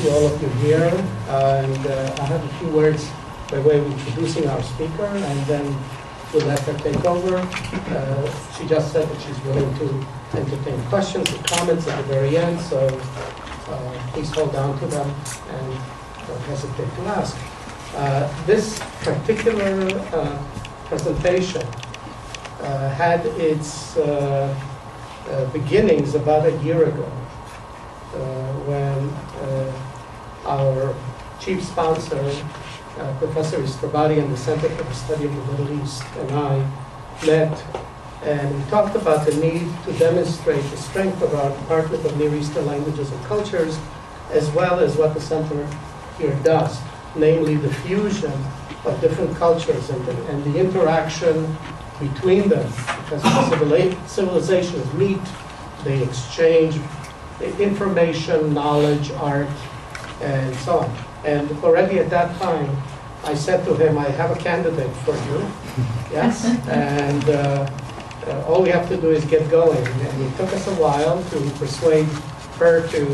see all of you here, and I have a few words by way of introducing our speaker, and then we'll let her take over. She just said that she's willing to entertain questions and comments at the very end, so please hold on to them and don't hesitate to ask. This particular presentation had its beginnings about a year ago when our chief sponsor, Professor Istrabadi and the Center for the Study of the Middle East and I met, and we talked about the need to demonstrate the strength of our Department of Near Eastern Languages and Cultures, as well as what the center here does, namely the fusion of different cultures and the interaction between them, because civilizations meet, they exchange information, knowledge, art, and so on. And already at that time, I said to him, I have a candidate for you, yes? And all we have to do is get going. And it took us a while to persuade her to,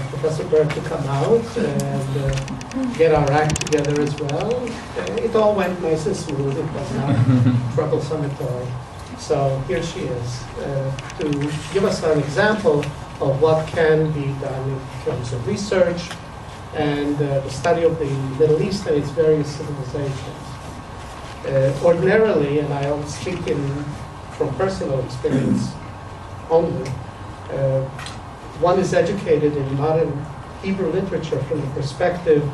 Professor Berg, to come out and get our act together as well. It all went nice and smooth. It was not troublesome at all. So here she is to give us an example of what can be done in terms of research and the study of the Middle East and its various civilizations. Ordinarily, and I will speak from personal experience only, one is educated in modern Hebrew literature from the perspective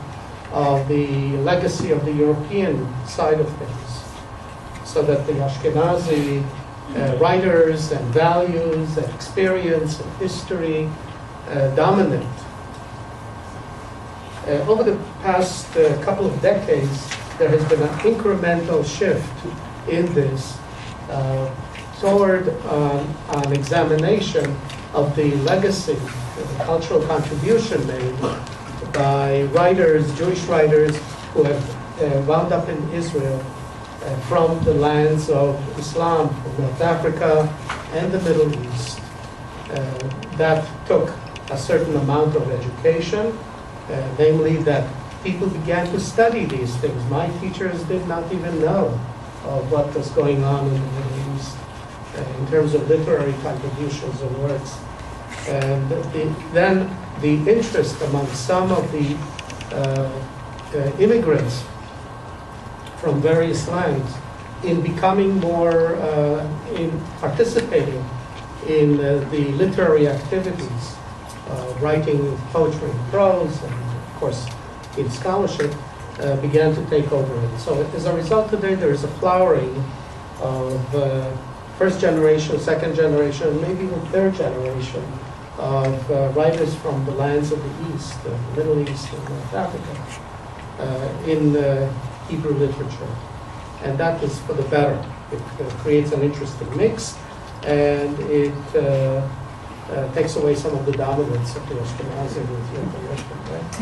of the legacy of the European side of things, so that the Ashkenazi writers and values and experience and history dominate. Over the past couple of decades, there has been an incremental shift in this toward an examination of the legacy, the cultural contribution made by writers, Jewish writers, who have wound up in Israel from the lands of Islam, from North Africa and the Middle East. That took a certain amount of education, namely that people began to study these things. My teachers did not even know of what was going on in the Middle East in terms of literary contributions and works. And then the interest among some of the immigrants from various lands in becoming more, in participating in the literary activities, writing poetry and prose, and of course in scholarship, began to take over it. So as a result, today there is a flowering of first generation, second generation, maybe even third generation of writers from the lands of the East, the Middle East and North Africa, in Hebrew literature. And that is for the better. It creates an interesting mix, and it takes away some of the dominance of the Ashkenazi with the right?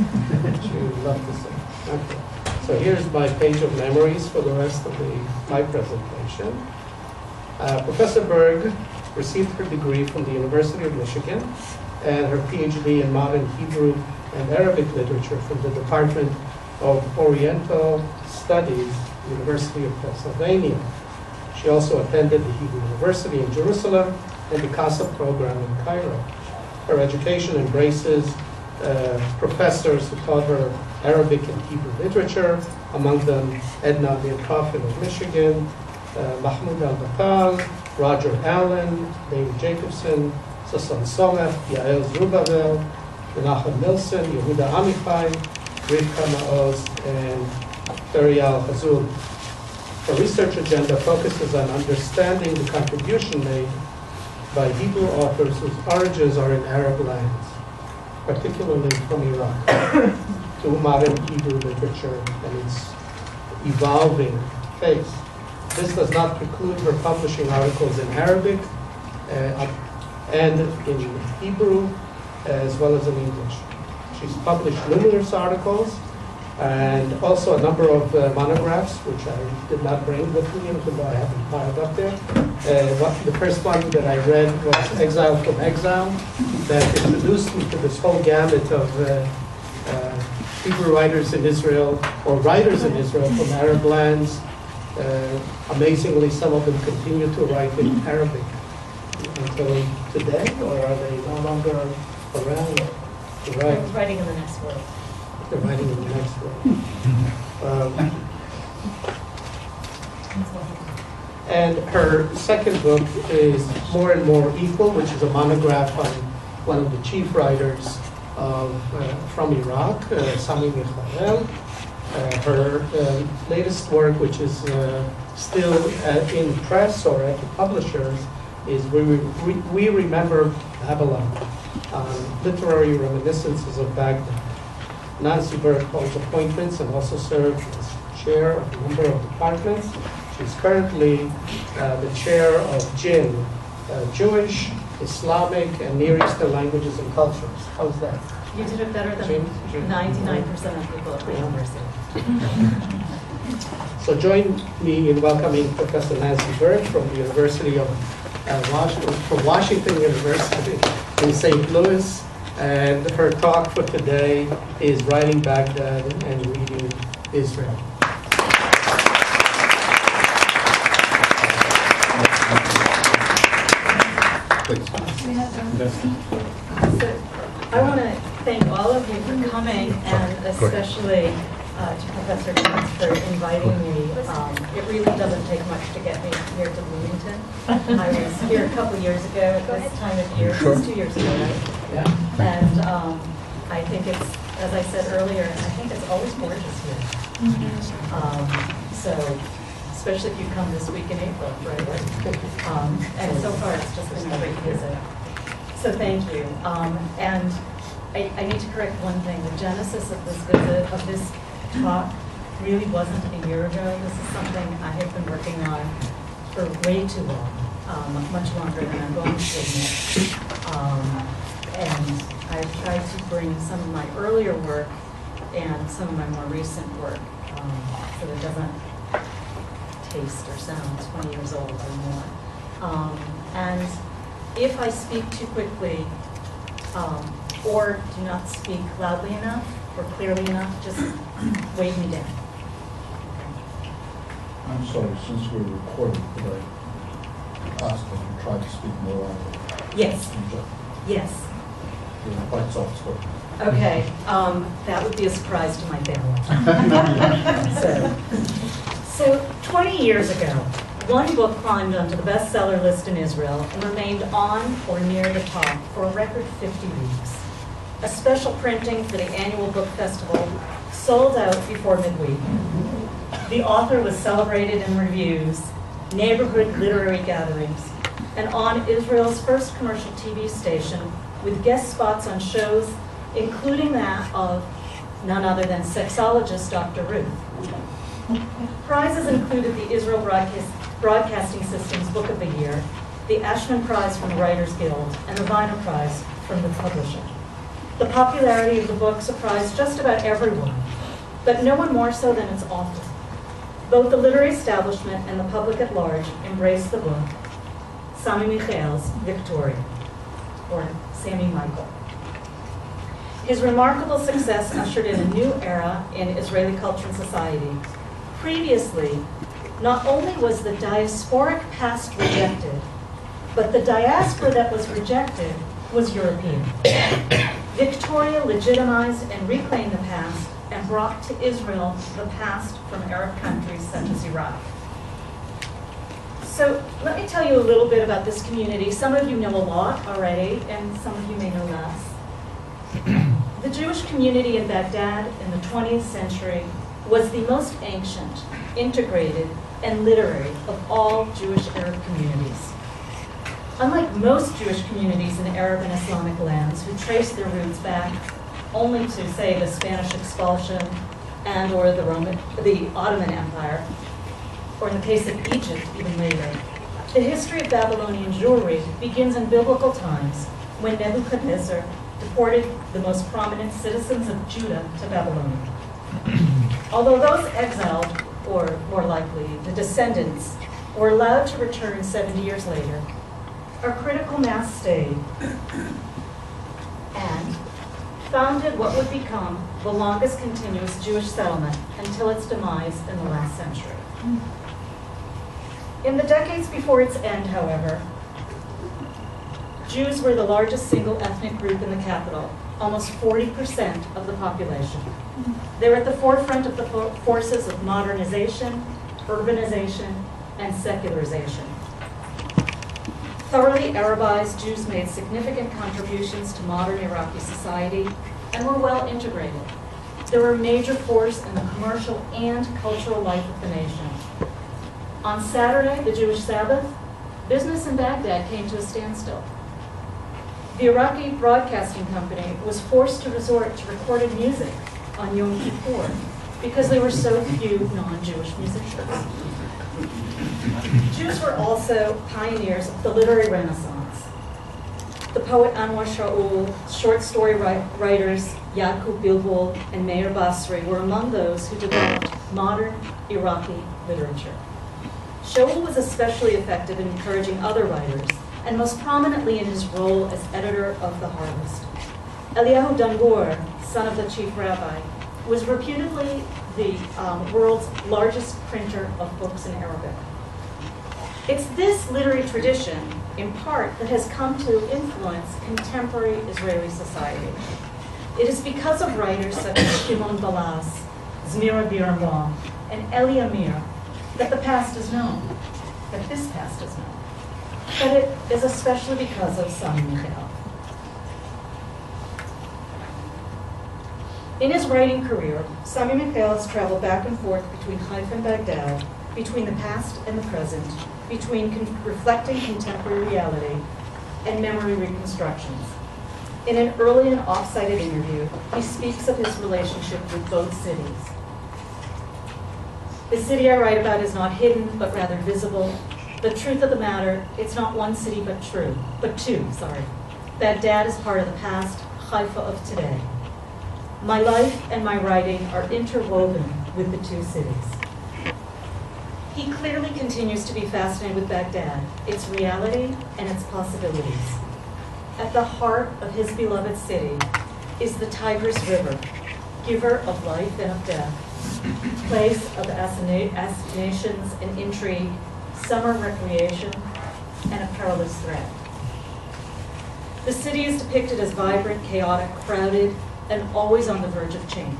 Which you love to say. Okay. So here's my page of memories for the rest of my presentation. Professor Berg received her degree from the University of Michigan and her PhD in modern Hebrew and Arabic literature from the Department of Oriental Studies, University of Pennsylvania. She also attended the Hebrew University in Jerusalem and the CASA program in Cairo. Her education embraces professors who taught her Arabic and Hebrew literature, among them Edna Prof of Michigan, Mahmoud Al-Batal, Roger Allen, David Jacobson, Sasson Somech, Yael Zerubbabel, Menachem Nilsson, Yehuda Amichai, Rivka Maoz, and Ariel Hazul. Her research agenda focuses on understanding the contribution made by Hebrew authors whose origins are in Arab lands, particularly from Iraq, to modern Hebrew literature and its evolving face. This does not preclude her publishing articles in Arabic and in Hebrew, as well as in English. She's published numerous articles and also a number of monographs, which I did not bring with me, even though I have them piled up there. The first one that I read was Exile from Exile, that introduced me to this whole gamut of Hebrew writers in Israel, or writers in Israel from Arab lands. Amazingly, some of them continue to write in Arabic until today, or are they no longer around? They're writing in the next world. They're writing in the next world. And her second book is More and More Equal, which is a monograph on one of the chief writers from Iraq, Sami Michael. Her latest work, which is still in press or at the publishers, is We Remember Babylon, Literary Reminiscences of Baghdad. Nancy Berg holds appointments and also serves as chair of a number of departments. She's currently the chair of JIN, Jewish, Islamic, and Near Eastern Languages and Cultures. How's that? You did it better than 99% of people at the university. So join me in welcoming Professor Nancy Berg from the University of Washington University in St. Louis. And her talk for today is Writing Baghdad and Reading Israel. So I want to thank all of you for coming, and especially to Professor Jones for inviting me. It really doesn't take much to get me here to Bloomington. I was here a couple years ago at this time of year. It was 2 years ago, right? Yeah. And I think it's, as I said earlier, I think it's always gorgeous here. So, especially if you come this week in April, right? And so far, it's just been a great visit. So thank you. And I need to correct one thing. The genesis of this visit, of this talk, really wasn't a year ago. This is something I have been working on for way too long, much longer than I'm going to admit. And I've tried to bring some of my earlier work and some of my more recent work so that it doesn't taste or sound 20 years old or more. And if I speak too quickly or do not speak loudly enough or clearly enough, just wave me down. I'm sorry, since we're recording, could I ask that you try to speak more loudly? Yes. Yes. You're quite soft spoken. Okay. That would be a surprise to my family. So 20 years ago, one book climbed onto the bestseller list in Israel and remained on or near the top for a record 50 weeks. A special printing for the annual book festival sold out before midweek. The author was celebrated in reviews, neighborhood literary gatherings, and on Israel's first commercial TV station with guest spots on shows, including that of none other than sexologist Dr. Ruth. Prizes included the Israel Broadcasting System's Book of the Year, the Ashman Prize from the Writers Guild, and the Viner Prize from the publisher. The popularity of the book surprised just about everyone, but no one more so than its author. Both the literary establishment and the public at large embraced the book, Sami Michael's Victoria, or Sami Michael. His remarkable success ushered in a new era in Israeli culture and society. Previously, not only was the diasporic past rejected, but the diaspora that was rejected was European. Victoria legitimized and reclaimed the past and brought to Israel the past from Arab countries such as Iraq. So let me tell you a little bit about this community. Some of you know a lot already, and some of you may know less. The Jewish community in Baghdad in the 20th century was the most ancient, integrated, and literary of all Jewish Arab communities. Unlike most Jewish communities in Arab and Islamic lands who trace their roots back only to, say, the Spanish expulsion and or the Ottoman Empire, or in the case of Egypt, even later, the history of Babylonian Jewry begins in biblical times when Nebuchadnezzar deported the most prominent citizens of Judah to Babylonia. Although those exiled, or more likely, the descendants, were allowed to return 70 years later, our critical mass stayed, and founded what would become the longest continuous Jewish settlement until its demise in the last century. In the decades before its end, however, Jews were the largest single ethnic group in the capital, almost 40% of the population. They were at the forefront of the forces of modernization, urbanization, and secularization. Thoroughly Arabized, Jews made significant contributions to modern Iraqi society and were well integrated. They were a major force in the commercial and cultural life of the nation. On Saturday, the Jewish Sabbath, business in Baghdad came to a standstill. The Iraqi Broadcasting Company was forced to resort to recorded music on Yom Kippur because there were so few non-Jewish musicians. Jews were also pioneers of the literary Renaissance. The poet Anwar Shaul, short story writers Yaqub Bilbul and Meir Basri were among those who developed modern Iraqi literature. Shaul was especially effective in encouraging other writers, and most prominently in his role as editor of The Harvest. Eliyahu Dangur, son of the chief rabbi, was reputedly the world's largest printer of books in Arabic. It's this literary tradition, in part, that has come to influence contemporary Israeli society. It is because of writers such as Shimon Balas, Zmira Birnbaum, and Eli Amir that the past is known, that this past is known. But it is especially because of Sami Michael. In his writing career, Sami Michael has traveled back and forth between Haifa and Baghdad, between the past and the present, between reflecting contemporary reality and memory reconstructions. In an early and off-cited interview, he speaks of his relationship with both cities. The city I write about is not hidden, but rather visible. The truth of the matter, it's not one city but two. Baghdad is part of the past, Haifa of today. My life and my writing are interwoven with the two cities. He clearly continues to be fascinated with Baghdad, its reality and its possibilities. At the heart of his beloved city is the Tigris River, giver of life and of death, place of assassinations and intrigue, summer recreation, and a perilous threat. The city is depicted as vibrant, chaotic, crowded, and always on the verge of change.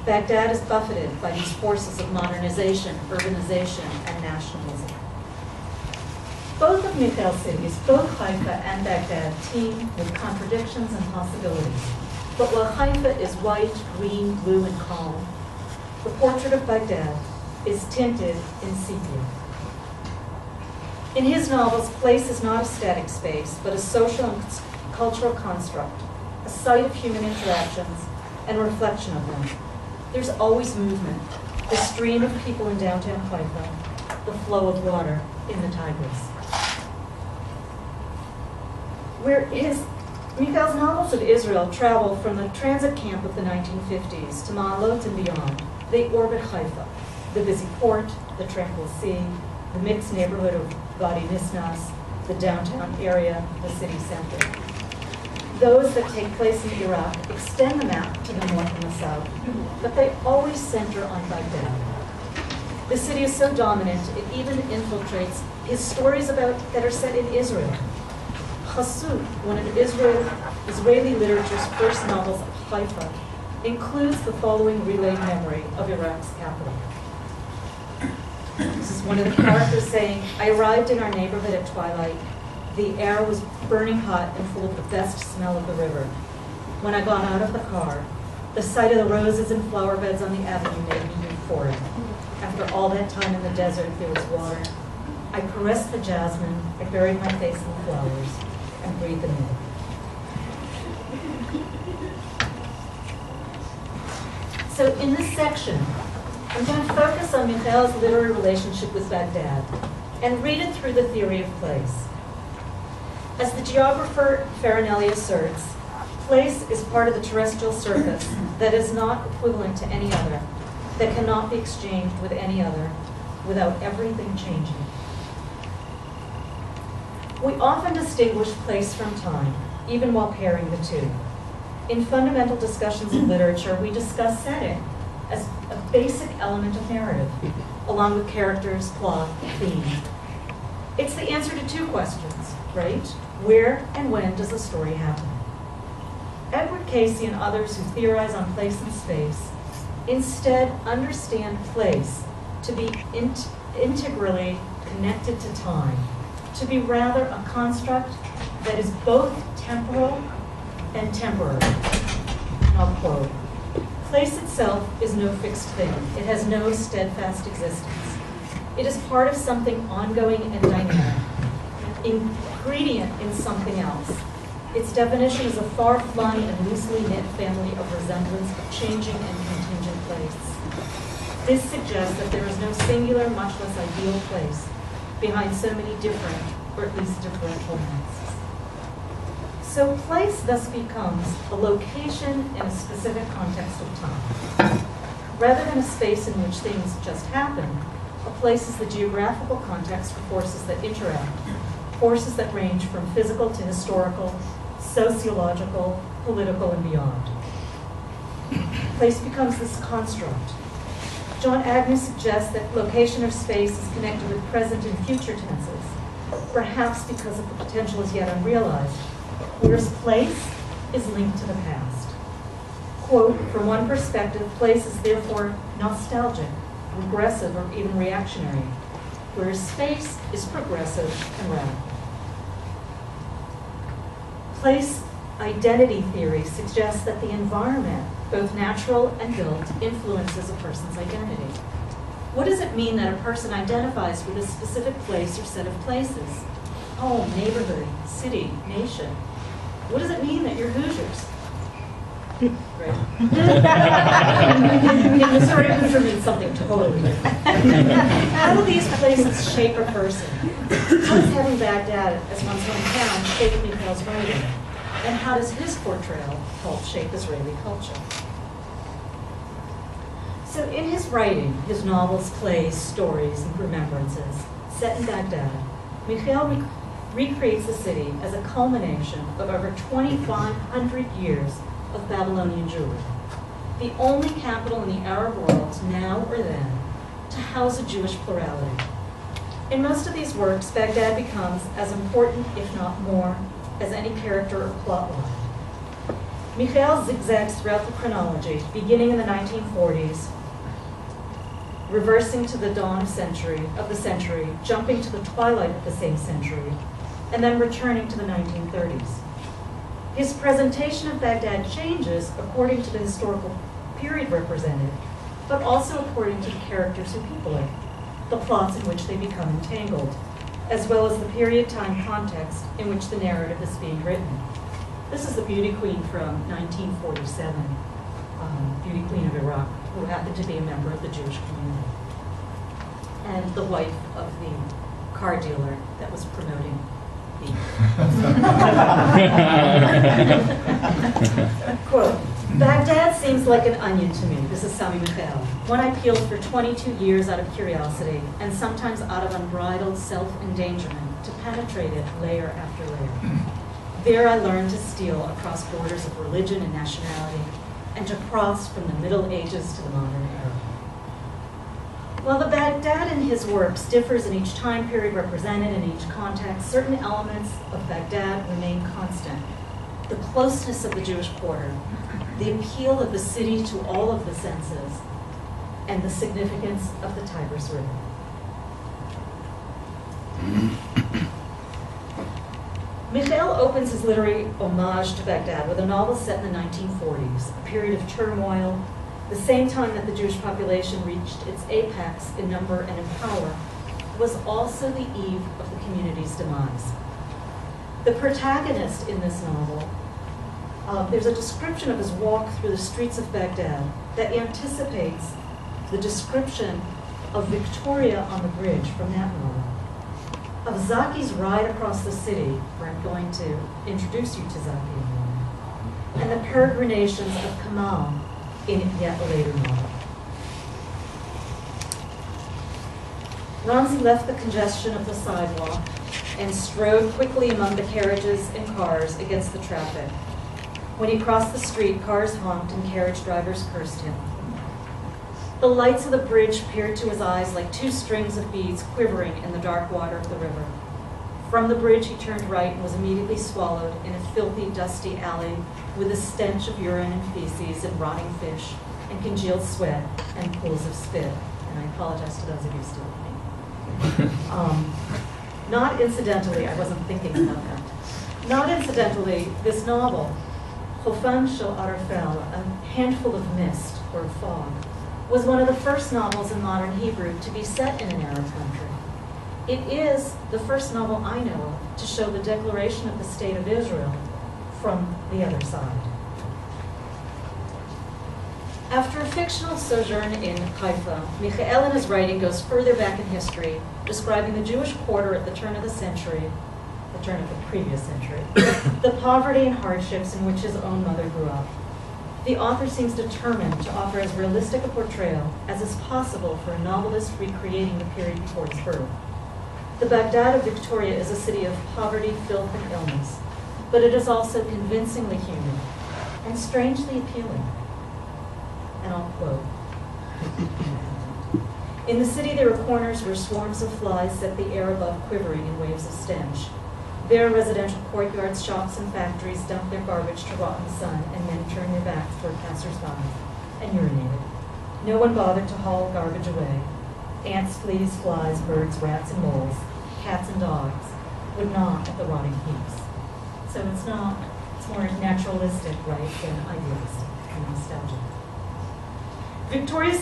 Baghdad is buffeted by these forces of modernization, urbanization, and nationalism. Both of Michel's cities, both Haifa and Baghdad, teem with contradictions and possibilities. But while Haifa is white, green, blue, and calm, the portrait of Baghdad is tinted in sepia. In his novels, place is not a static space, but a social and cultural construct, a site of human interactions and reflection of them. There's always movement, the stream of people in downtown Haifa, the flow of water in the Tigris. Michel's novels of Israel travel from the transit camp of the 1950s to Ma'alot and beyond. They orbit Haifa, the busy port, the tranquil sea, the mixed neighborhood of Wadi Nisnas, the downtown area, the city center. Those that take place in Iraq extend the map to the north and the south, but they always center on Baghdad. The city is so dominant, it even infiltrates his stories that are set in Israel. Chasut, one of Israeli literature's first novels of Haifa, includes the following relayed memory of Iraq's capital. This is one of the characters saying, "I arrived in our neighborhood at twilight. The air was burning hot and full of the best smell of the river. When I got out of the car, the sight of the roses and flower beds on the avenue made me euphoric. After all that time in the desert, there was water. I caressed the jasmine, I buried my face in the flowers, and breathed them in." So in this section, I'm going to focus on Michel's literary relationship with Baghdad and read it through the theory of place. As the geographer Farinelli asserts, place is part of the terrestrial surface that is not equivalent to any other, that cannot be exchanged with any other, without everything changing. We often distinguish place from time, even while pairing the two. In fundamental discussions of literature, we discuss setting as a basic element of narrative, along with characters, plot, theme. It's the answer to two questions, right? Where and when does the story happen? Edward Casey and others who theorize on place and space instead understand place to be integrally connected to time, to be rather a construct that is both temporal and temporary. And I'll quote, "Place itself is no fixed thing. It has no steadfast existence. It is part of something ongoing and dynamic, ingredient in something else. Its definition is a far-flung and loosely knit family of resemblance of changing and contingent place. This suggests that there is no singular, much less ideal place behind so many different, or at least differential masks." So place thus becomes a location in a specific context of time. Rather than a space in which things just happen, a place is the geographical context for forces that interact, forces that range from physical to historical, sociological, political, and beyond. Place becomes this construct. John Agnew suggests that location of space is connected with present and future tenses, perhaps because of the potential as yet unrealized, whereas place is linked to the past. Quote, "From one perspective, place is therefore nostalgic, regressive, or even reactionary, whereas space is progressive and radical." Place identity theory suggests that the environment, both natural and built, influences a person's identity. What does it mean that a person identifies with a specific place or set of places? Home, neighborhood, city, nation. What does it mean that you're Hoosiers? Right. In Missouri, Hoosier means something totally different. How do these places shape a person? How does having Baghdad as one's hometown shape Michael's writing? And how does his portrayal help shape Israeli culture? So in his writing, his novels, plays, stories, and remembrances, set in Baghdad, Michael recreates the city as a culmination of over 2,500 years of Babylonian Jewry, the only capital in the Arab world, now or then, to house a Jewish plurality. In most of these works, Baghdad becomes as important, if not more, as any character or plot line. Michael zigzags throughout the chronology, beginning in the 1940s, reversing to the dawn of the century, jumping to the twilight of the same century, and then returning to the 1930s. His presentation of Baghdad changes according to the historical period represented, but also according to the characters who people it, the plots in which they become entangled, as well as the period time context in which the narrative is being written. This is the beauty queen from 1947, beauty queen of Iraq, who happened to be a member of the Jewish community, and the wife of the car dealer that was promoting the quote, "Baghdad seems like an onion to me." This is Sami Michael. "One I peeled for 22 years out of curiosity, and sometimes out of unbridled self-endangerment, to penetrate it layer after layer. There I learned to steal across borders of religion and nationality, and to cross from the Middle Ages to the modern era." While the Baghdad in his works differs in each time period represented in each context, certain elements of Baghdad remain constant. The closeness of the Jewish quarter, the appeal of the city to all of the senses, and the significance of the Tigris River. Michael opens his literary homage to Baghdad with a novel set in the 1940s, a period of turmoil, the same time that the Jewish population reached its apex in number and in power, was also the eve of the community's demise. The protagonist in this novel, there's a description of his walk through the streets of Baghdad that anticipates the description of Victoria on the bridge from that novel, of Zaki's ride across the city, where I'm going to introduce you to Zaki in a moment, and the peregrinations of Kamal in yet a later novel. Ramzi left the congestion of the sidewalk and strode quickly among the carriages and cars against the traffic. When he crossed the street, cars honked and carriage drivers cursed him. The lights of the bridge peered to his eyes like two strings of beads quivering in the dark water of the river. From the bridge, he turned right and was immediately swallowed in a filthy, dusty alley with a stench of urine and feces and rotting fish and congealed sweat and pools of spit. And I apologize to those of you still with me. Not incidentally, I wasn't thinking about that. Not incidentally, this novel, Chofan Shel Arafel, a handful of mist or fog, was one of the first novels in modern Hebrew to be set in an Arab country. It is the first novel I know of to show the declaration of the State of Israel from the other side. After a fictional sojourn in Haifa, Michael in his writing goes further back in history, describing the Jewish quarter at the turn of the previous century, the poverty and hardships in which his own mother grew up. The author seems determined to offer as realistic a portrayal as is possible for a novelist recreating the period before his birth. The Baghdad of Victoria is a city of poverty, filth, and illness, but it is also convincingly human and strangely appealing. And I'll quote. In the city there are corners where swarms of flies set the air above quivering in waves of stench. There, residential courtyards, shops, and factories dump their garbage to rot in the sun, and men turn their backs toward passers-by and urinated. No one bothered to haul garbage away. Ants, fleas, flies, birds, rats, and moles, cats and dogs would gnaw at the rotting heaps. So it's more naturalistic, right, than idealistic and nostalgic. Victoria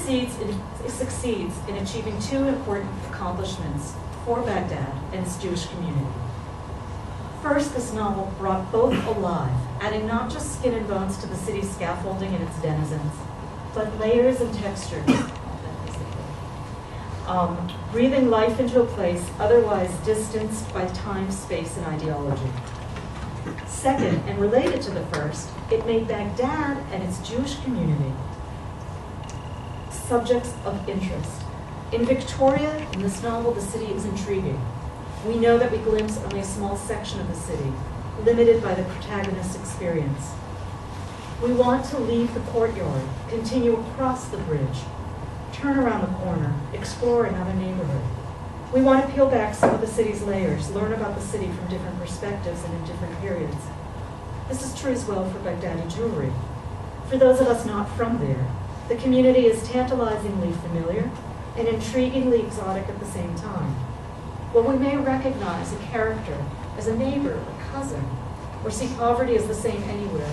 succeeds in achieving two important accomplishments for Baghdad and its Jewish community. First, this novel brought both alive, adding not just skin and bones to the city's scaffolding and its denizens, but layers and textures, breathing life into a place otherwise distanced by time, space, and ideology. Second, and related to the first, it made Baghdad and its Jewish community subjects of interest. In Victoria, in this novel, the city is intriguing. We know that we glimpse only a small section of the city, limited by the protagonist's experience. We want to leave the courtyard, continue across the bridge, turn around the corner, explore another neighborhood. We want to peel back some of the city's layers, learn about the city from different perspectives and in different periods. This is true as well for Baghdadi Jewry. For those of us not from there, the community is tantalizingly familiar and intriguingly exotic at the same time. While we may recognize a character as a neighbor or cousin, or see poverty as the same anywhere,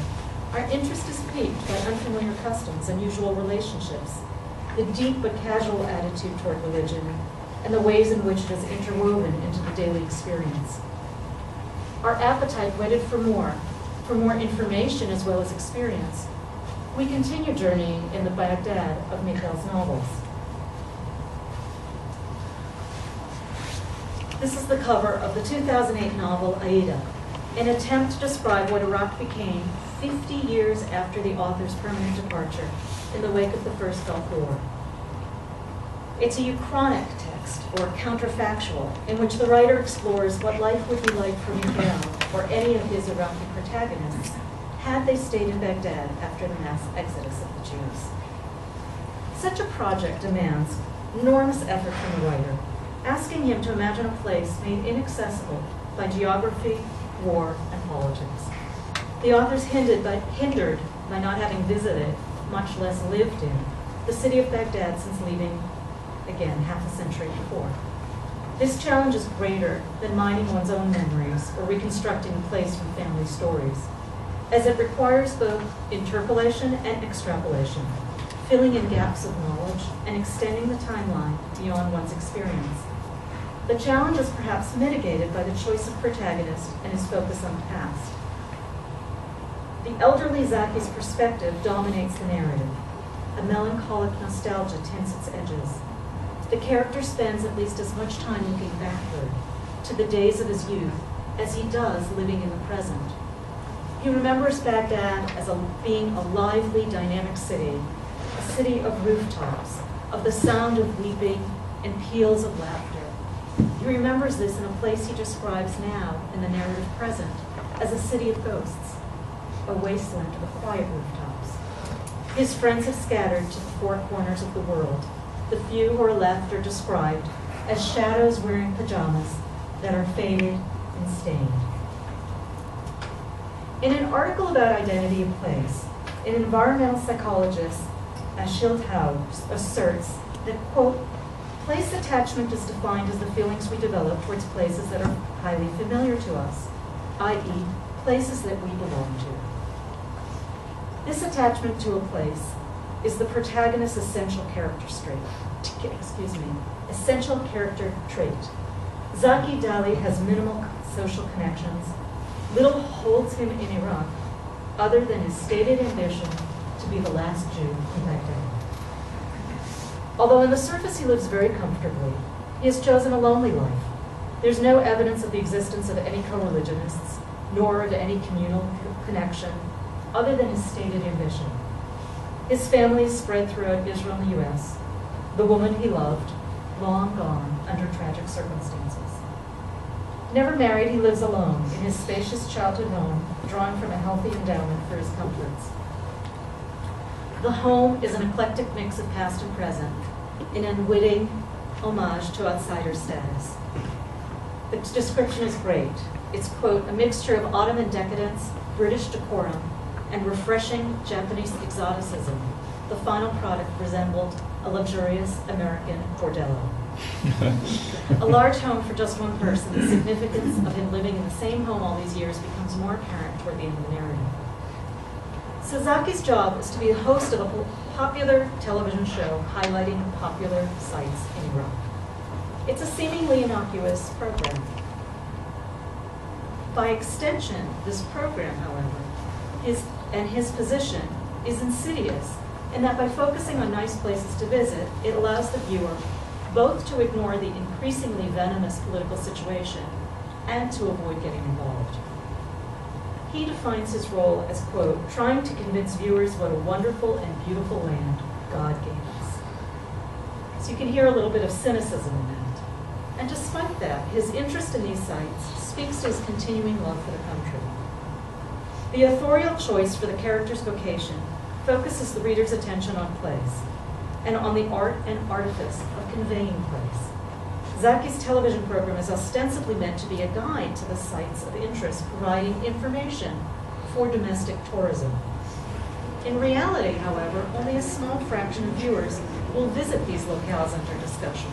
our interest is piqued by unfamiliar customs, unusual relationships, the deep but casual attitude toward religion, and the ways in which it is interwoven into the daily experience. Our appetite whetted for more information as well as experience. We continue journeying in the Baghdad of Michael's novels. This is the cover of the 2008 novel Aida, an attempt to describe what Iraq became 50 years after the author's permanent departure in the wake of the First Gulf War. It's a uchronic text, or counterfactual, in which the writer explores what life would be like for Michael or any of his Iraqi protagonists had they stayed in Baghdad after the mass exodus of the Jews. Such a project demands enormous effort from the writer, asking him to imagine a place made inaccessible by geography, war, and politics. The author's hindered by not having visited, much less lived in, the city of Baghdad since leaving, again, half a century before. This challenge is greater than mining one's own memories or reconstructing a place from family stories, as it requires both interpolation and extrapolation, filling in gaps of knowledge and extending the timeline beyond one's experience. The challenge is perhaps mitigated by the choice of protagonist and his focus on the past. The elderly Zaki's perspective dominates the narrative. A melancholic nostalgia tints its edges. The character spends at least as much time looking backward to the days of his youth as he does living in the present. He remembers Baghdad as being a lively, dynamic city, a city of rooftops, of the sound of weeping and peals of laughter. He remembers this in a place he describes now in the narrative present as a city of ghosts. a wasteland of quiet rooftops. His friends have scattered to the four corners of the world. The few who are left are described as shadows wearing pajamas that are faded and stained. In an article about identity of place, an environmental psychologist, Schildhau, asserts that, quote, place attachment is defined as the feelings we develop towards places that are highly familiar to us, i.e., places that we belong to. This attachment to a place is the protagonist's essential character trait. Zaki Dali has minimal social connections. Little holds him in Iraq other than his stated ambition to be the last Jew in Baghdad. Although on the surface he lives very comfortably, he has chosen a lonely life. There's no evidence of the existence of any co-religionists, nor of any communal connection, other than his stated ambition. His family is spread throughout Israel and the U.S., the woman he loved, long gone under tragic circumstances. Never married, he lives alone in his spacious childhood home, drawing from a healthy endowment for his comforts. The home is an eclectic mix of past and present, an unwitting homage to outsider status. The description is great. It's, quote, a mixture of Ottoman decadence, British decorum, and refreshing Japanese exoticism. The final product resembled a luxurious American bordello. A large home for just one person, the significance of him living in the same home all these years becomes more apparent toward the end of the narrative. Sazaki's job is to be the host of a popular television show highlighting popular sites in Iraq. It's a seemingly innocuous program. By extension, this program, however, his position is insidious in that by focusing on nice places to visit, it allows the viewer both to ignore the increasingly venomous political situation and to avoid getting involved. He defines his role as, quote, trying to convince viewers what a wonderful and beautiful land God gave us. So you can hear a little bit of cynicism in that. And despite that, his interest in these sites speaks to his continuing love for the country. The authorial choice for the character's vocation focuses the reader's attention on place and on the art and artifice of conveying place. Zaki's television program is ostensibly meant to be a guide to the sites of interest, providing information for domestic tourism. In reality, however, only a small fraction of viewers will visit these locales under discussion.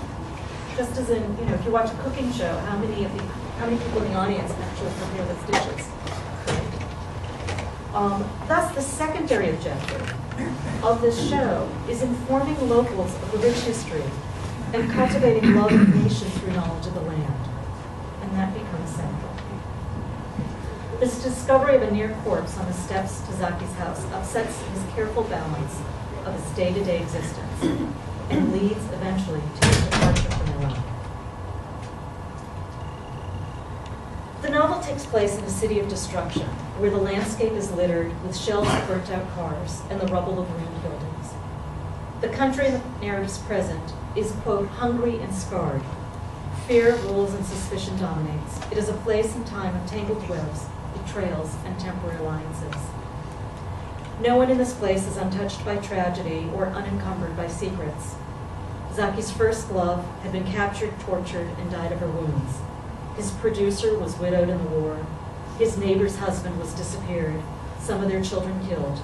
Just as in, if you watch a cooking show, how many people in the audience actually prepare those dishes? Thus, the secondary objective of this show is informing locals of the rich history and cultivating love of the nation through knowledge of the land. And that becomes central. This discovery of a near corpse on the steps to Zaki's house upsets his careful balance of his day-to-day existence and leads eventually to his departure from Iraq. The novel takes place in a city of destruction, where the landscape is littered with shells of burnt-out cars and the rubble of ruined buildings. The country in the narrative's present is, quote, hungry and scarred. Fear rules and suspicion dominates. It is a place and time of tangled webs, betrayals, and temporary alliances. No one in this place is untouched by tragedy or unencumbered by secrets. Zaki's first love had been captured, tortured, and died of her wounds. His producer was widowed in the war. His neighbor's husband was disappeared, some of their children killed,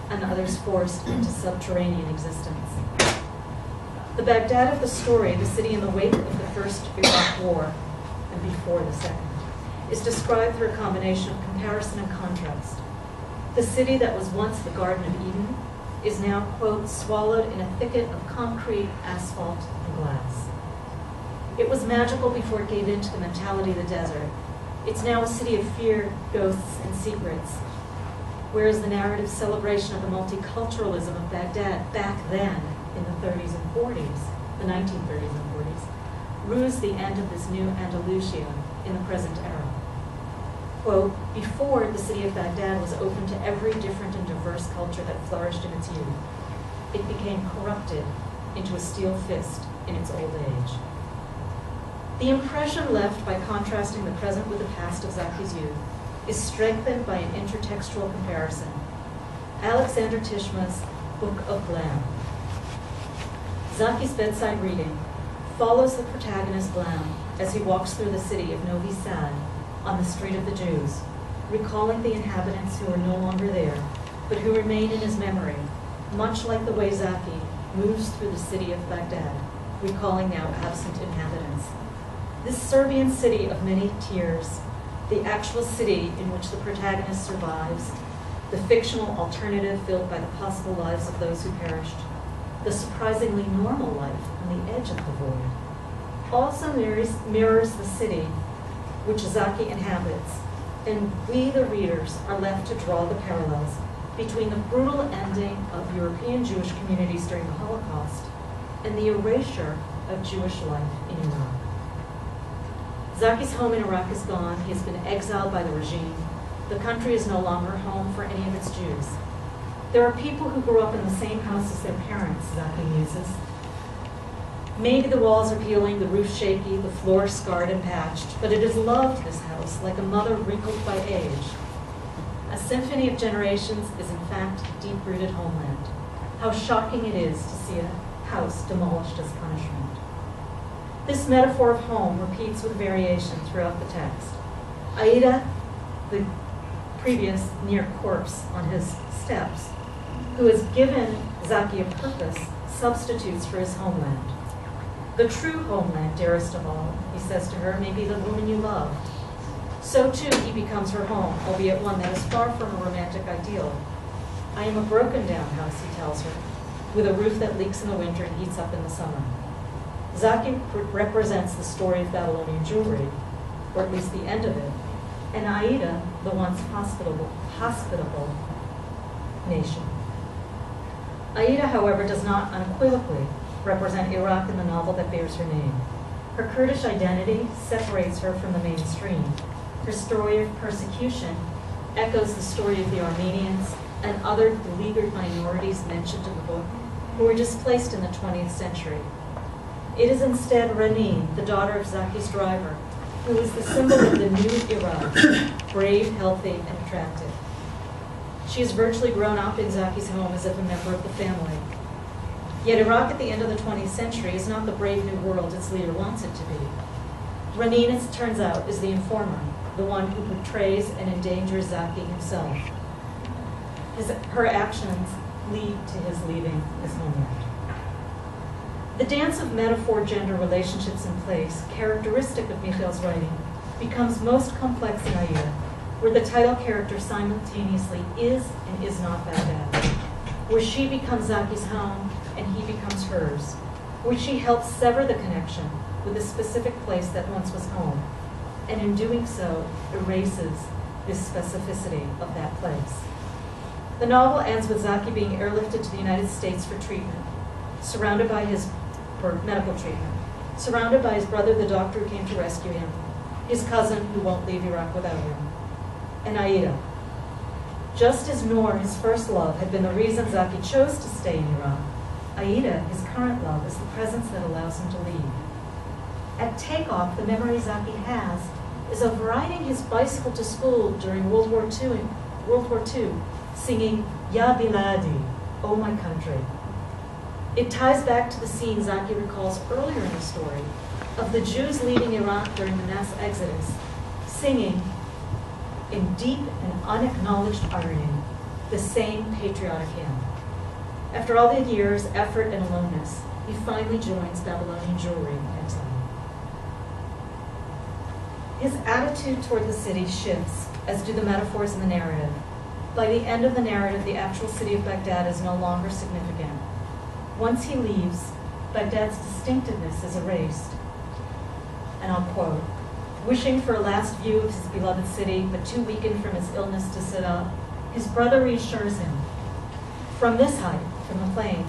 and others forced into subterranean existence. The Baghdad of the story, the city in the wake of the First Iraq War and before the Second, is described through a combination of comparison and contrast. The city that was once the Garden of Eden is now, quote, swallowed in a thicket of concrete, asphalt, and glass. It was magical before it gave in to the mentality of the desert. It's now a city of fear, ghosts, and secrets. Whereas the narrative celebration of the multiculturalism of Baghdad back then in the 30s and 40s, the 1930s and 40s, rues the end of this new Andalusia in the present era. Quote, before the city of Baghdad was open to every different and diverse culture that flourished in its youth, it became corrupted into a steel fist in its old age. The impression left by contrasting the present with the past of Zaki's youth is strengthened by an intertextual comparison. Alexander Tishma's Book of Glam. Zaki's bedside reading follows the protagonist Glam as he walks through the city of Novi Sad on the Street of the Jews, recalling the inhabitants who are no longer there, but who remain in his memory, much like the way Zaki moves through the city of Baghdad, recalling now absent inhabitants. This Serbian city of many tears, the actual city in which the protagonist survives, the fictional alternative filled by the possible lives of those who perished, the surprisingly normal life on the edge of the void, also mirrors the city which Zaki inhabits, and we, the readers, are left to draw the parallels between the brutal ending of European Jewish communities during the Holocaust and the erasure of Jewish life in Iraq. Zaki's home in Iraq is gone. He has been exiled by the regime. The country is no longer home for any of its Jews. There are people who grew up in the same house as their parents, Zaki muses. Maybe the walls are peeling, the roof shaky, the floor scarred and patched, but it is loved, this house, like a mother wrinkled by age. A symphony of generations is in fact deep-rooted homeland. How shocking it is to see a house demolished as punishment. This metaphor of home repeats with variation throughout the text. Aida, the previous near corpse on his steps, who has given Zaki a purpose, substitutes for his homeland. The true homeland, dearest of all, he says to her, may be the woman you love. So too he becomes her home, albeit one that is far from a romantic ideal. I am a broken down house, he tells her, with a roof that leaks in the winter and heats up in the summer. Zaki represents the story of Babylonian Jewry, or at least the end of it, and Aida, the once hospitable nation. Aida, however, does not unequivocally represent Iraq in the novel that bears her name. Her Kurdish identity separates her from the mainstream. Her story of persecution echoes the story of the Armenians and other beleaguered minorities mentioned in the book who were displaced in the 20th century. It is instead Ranin, the daughter of Zaki's driver, who is the symbol of the new Iraq, brave, healthy, and attractive. She has virtually grown up in Zaki's home as if a member of the family. Yet Iraq at the end of the 20th century is not the brave new world its leader wants it to be. Ranin, it turns out, is the informer, the one who betrays and endangers Zaki himself. Her actions lead to his leaving his homeland. The dance of metaphor-gender relationships in place, characteristic of Michael's writing, becomes most complex in Aida, where the title character simultaneously is and is not Baghdad, where she becomes Zaki's home and he becomes hers, where she helps sever the connection with a specific place that once was home, and in doing so, erases this specificity of that place. The novel ends with Zaki being airlifted to the United States for treatment, for medical treatment, surrounded by his brother, the doctor who came to rescue him, his cousin who won't leave Iraq without him, and Aida. Just as Noor, his first love, had been the reason Zaki chose to stay in Iraq, Aida, his current love, is the presence that allows him to leave. At takeoff, the memory Zaki has is of riding his bicycle to school during World War II, singing Ya Biladi, O my country. It ties back to the scene Zaki recalls earlier in the story of the Jews leaving Iraq during the mass exodus, singing, in deep and unacknowledged irony, the same patriotic hymn. After all the years, effort, and aloneness, he finally joins Babylonian Jewry in exile. His attitude toward the city shifts, as do the metaphors in the narrative. By the end of the narrative, the actual city of Baghdad is no longer significant. Once he leaves, Baghdad's distinctiveness is erased. And I'll quote, wishing for a last view of his beloved city, but too weakened from his illness to sit up, his brother reassures him. From this height, from the plain,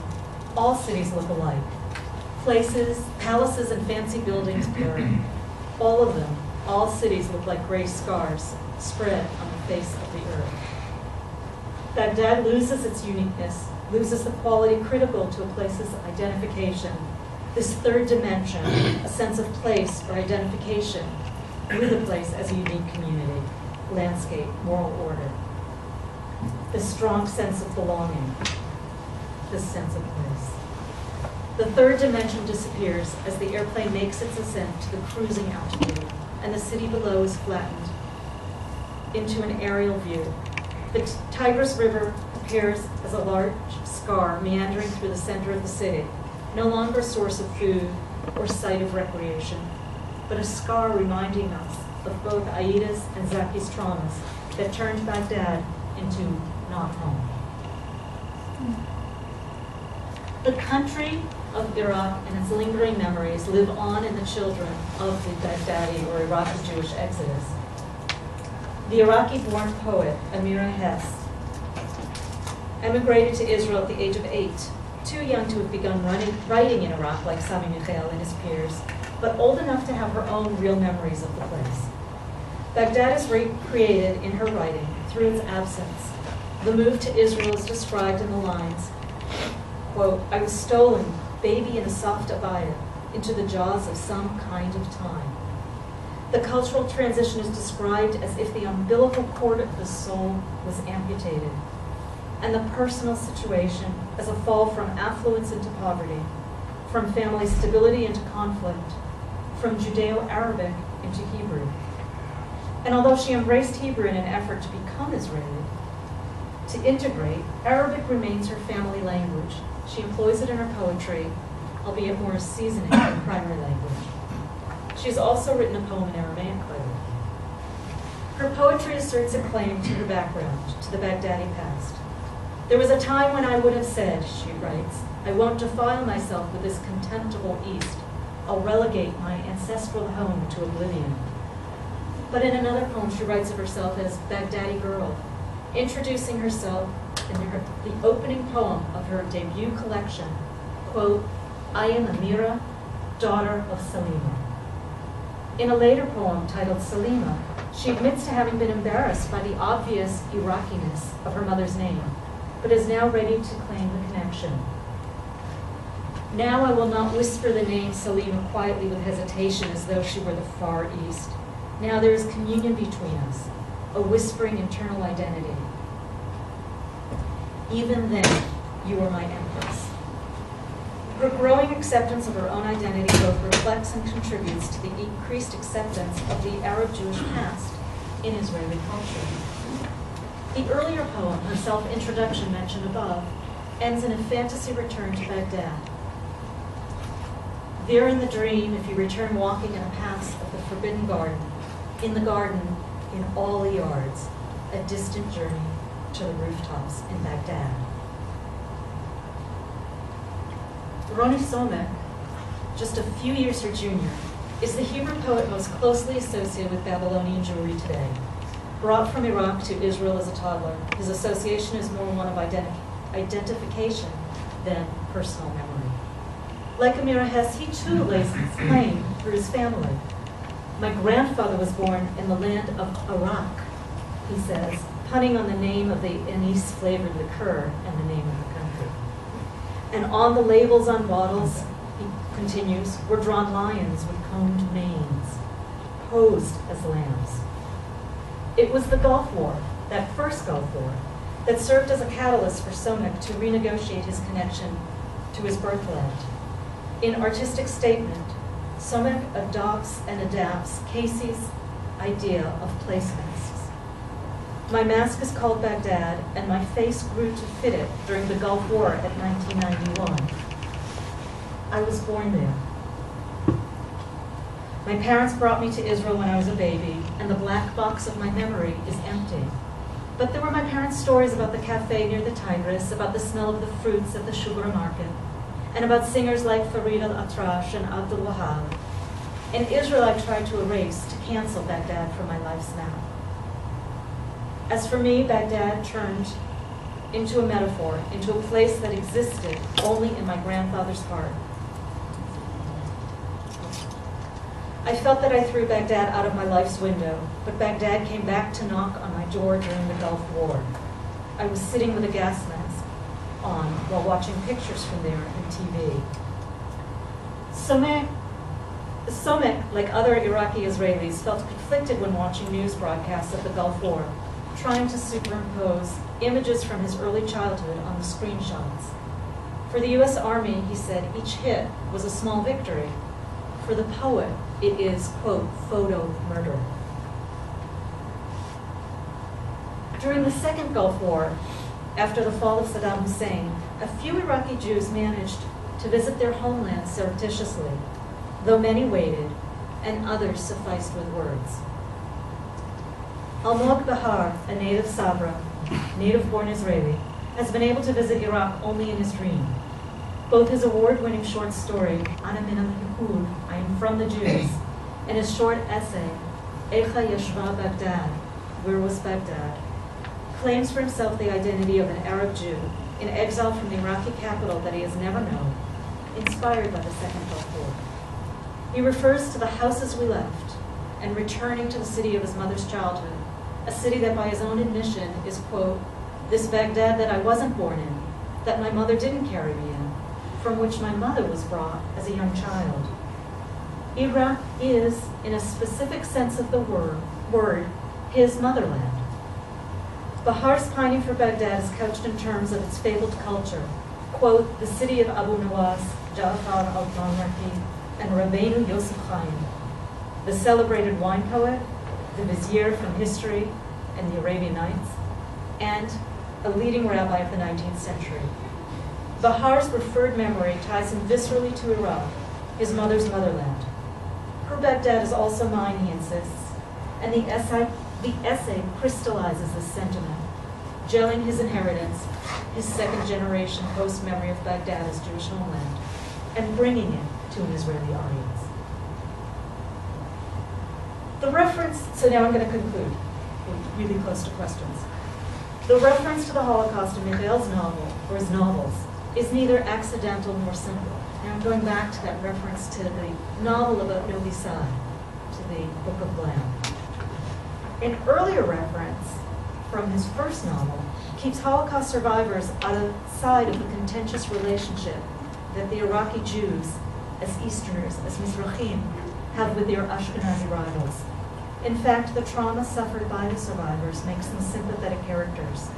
all cities look alike. Places, palaces, and fancy buildings blur. All of them, all cities look like gray scars spread on the face of the earth. Baghdad loses its uniqueness, loses the quality critical to a place's identification, this third dimension, a sense of place or identification with a place as a unique community. landscape, moral order, this strong sense of belonging, this sense of place. The third dimension disappears as the airplane makes its ascent to the cruising altitude, and the city below is flattened into an aerial view. The Tigris River appears as a large scar meandering through the center of the city, no longer a source of food or site of recreation, but a scar reminding us of both Aida's and Zaki's traumas that turned Baghdad into not home. The country of Iraq and its lingering memories live on in the children of the Baghdadi or Iraqi Jewish exodus. The Iraqi-born poet Amira Hess emigrated to Israel at the age of 8, too young to have begun writing in Iraq like Sami Michael and his peers, but old enough to have her own real memories of the place. Baghdad is recreated in her writing through its absence. The move to Israel is described in the lines, quote, "I was stolen, baby in a soft abaya, into the jaws of some kind of time." The cultural transition is described as if the umbilical cord of the soul was amputated, and the personal situation as a fall from affluence into poverty, from family stability into conflict, from Judeo-Arabic into Hebrew. And although she embraced Hebrew in an effort to become Israeli, to integrate, Arabic remains her family language. She employs it in her poetry, albeit more as seasoning than primary language. She has also written a poem in Aramaic, by the way. Her poetry asserts a claim to her background, to the Baghdadi past. "There was a time when I would have said," she writes, "I won't defile myself with this contemptible East. I'll relegate my ancestral home to oblivion." But in another poem, she writes of herself as Baghdadi girl, introducing herself in the opening poem of her debut collection, quote, "I am Amira, daughter of Salima." In a later poem titled Salima, she admits to having been embarrassed by the obvious Iraqiness of her mother's name, but is now ready to claim the connection. "Now I will not whisper the name Salima quietly with hesitation as though she were the Far East. Now there is communion between us, a whispering internal identity. Even then, you are my empress." Her growing acceptance of her own identity both reflects and contributes to the increased acceptance of the Arab-Jewish past in Israeli culture. The earlier poem, her self-introduction mentioned above, ends in a fantasy return to Baghdad. There in the dream, if you return walking in a path of the forbidden garden, in the garden, in all the yards, a distant journey to the rooftops in Baghdad. Roni Somek, just a few years her junior, is the Hebrew poet most closely associated with Babylonian Jewry today. Brought from Iraq to Israel as a toddler, his association is more one of identification than personal memory. Like Amira Hess, he too lays claim through his family. "My grandfather was born in the land of Iraq," he says, punning on the name of the anise-flavored liqueur and the name of the country. "And on the labels on bottles," he continues, "were drawn lions with combed manes, posed as lambs." It was the Gulf War, that first Gulf War, that served as a catalyst for Somek to renegotiate his connection to his birthland. In artistic statement, Somek adopts and adapts Casey's idea of place masks. "My mask is called Baghdad, and my face grew to fit it during the Gulf War at 1991. I was born there. My parents brought me to Israel when I was a baby, and the black box of my memory is empty. But there were my parents' stories about the cafe near the Tigris, about the smell of the fruits at the Shubra market, and about singers like Farid al-Atrash and Abdul Wahab. In Israel, I tried to erase, to cancel Baghdad from my life's map. As for me, Baghdad turned into a metaphor, into a place that existed only in my grandfather's heart. I felt that I threw Baghdad out of my life's window, but Baghdad came back to knock on my door during the Gulf War. I was sitting with a gas mask on while watching pictures from there on TV. Somek The Somek, like other Iraqi Israelis, felt conflicted when watching news broadcasts of the Gulf War, trying to superimpose images from his early childhood on the screenshots. For the U.S. Army, he said, each hit was a small victory. For the poet, it is, quote, photo murder. During the Second Gulf War, after the fall of Saddam Hussein, a few Iraqi Jews managed to visit their homeland surreptitiously, though many waited, and others sufficed with words. Almog Bahar, a native Sabra, native-born Israeli, has been able to visit Iraq only in his dream. Both his award-winning short story, Ana min al-Likud, I Am From the Jews, and his short essay, Eicha Yeshva Baghdad, Where Was Baghdad, claims for himself the identity of an Arab Jew in exile from the Iraqi capital that he has never known, inspired by the Second Gulf War. He refers to the houses we left and returning to the city of his mother's childhood, a city that by his own admission is, quote, this Baghdad that I wasn't born in, that my mother didn't carry me in, from which my mother was brought as a young child. Iraq is, in a specific sense of the word, his motherland. Bahar's pining for Baghdad is couched in terms of its fabled culture, quote, the city of Abu Nawas, Ja'far al-Marwaki, and Rabbeinu Yosef Chaim, the celebrated wine poet, the vizier from history and the Arabian Nights, and a leading rabbi of the 19th century. Bahar's preferred memory ties him viscerally to Iraq, his mother's motherland. Her Baghdad is also mine, he insists, and the essay crystallizes this sentiment, gelling his inheritance, his second-generation post-memory of Baghdad as Jewish homeland, and bringing it to an Israeli audience. The reference, so now I'm going to conclude. We're really close to questions. The reference to the Holocaust in Michael's novel, or his novels, is neither accidental nor simple. And I'm going back to that reference to the novel about Novi Sad, to the Book of Blam. An earlier reference from his first novel keeps Holocaust survivors outside of the contentious relationship that the Iraqi Jews, as Easterners, as Mizrahim, have with their Ashkenazi rivals. In fact, the trauma suffered by the survivors makes them sympathetic characters.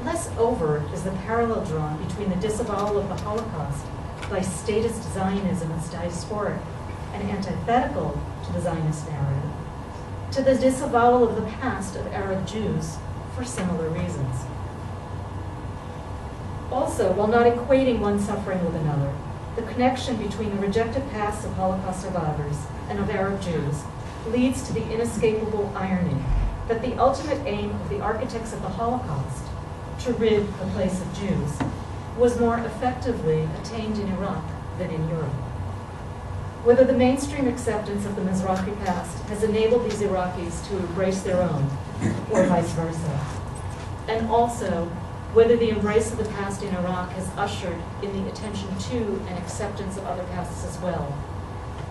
Less overt is the parallel drawn between the disavowal of the Holocaust by statist Zionism as diasporic and antithetical to the Zionist narrative, to the disavowal of the past of Arab Jews for similar reasons. Also, while not equating one suffering with another, the connection between the rejected past of Holocaust survivors and of Arab Jews leads to the inescapable irony that the ultimate aim of the architects of the Holocaust, to rid the place of Jews, was more effectively attained in Iraq than in Europe. Whether the mainstream acceptance of the Mizrahi past has enabled these Iraqis to embrace their own, or vice versa, and also whether the embrace of the past in Iraq has ushered in the attention to and acceptance of other pasts as well.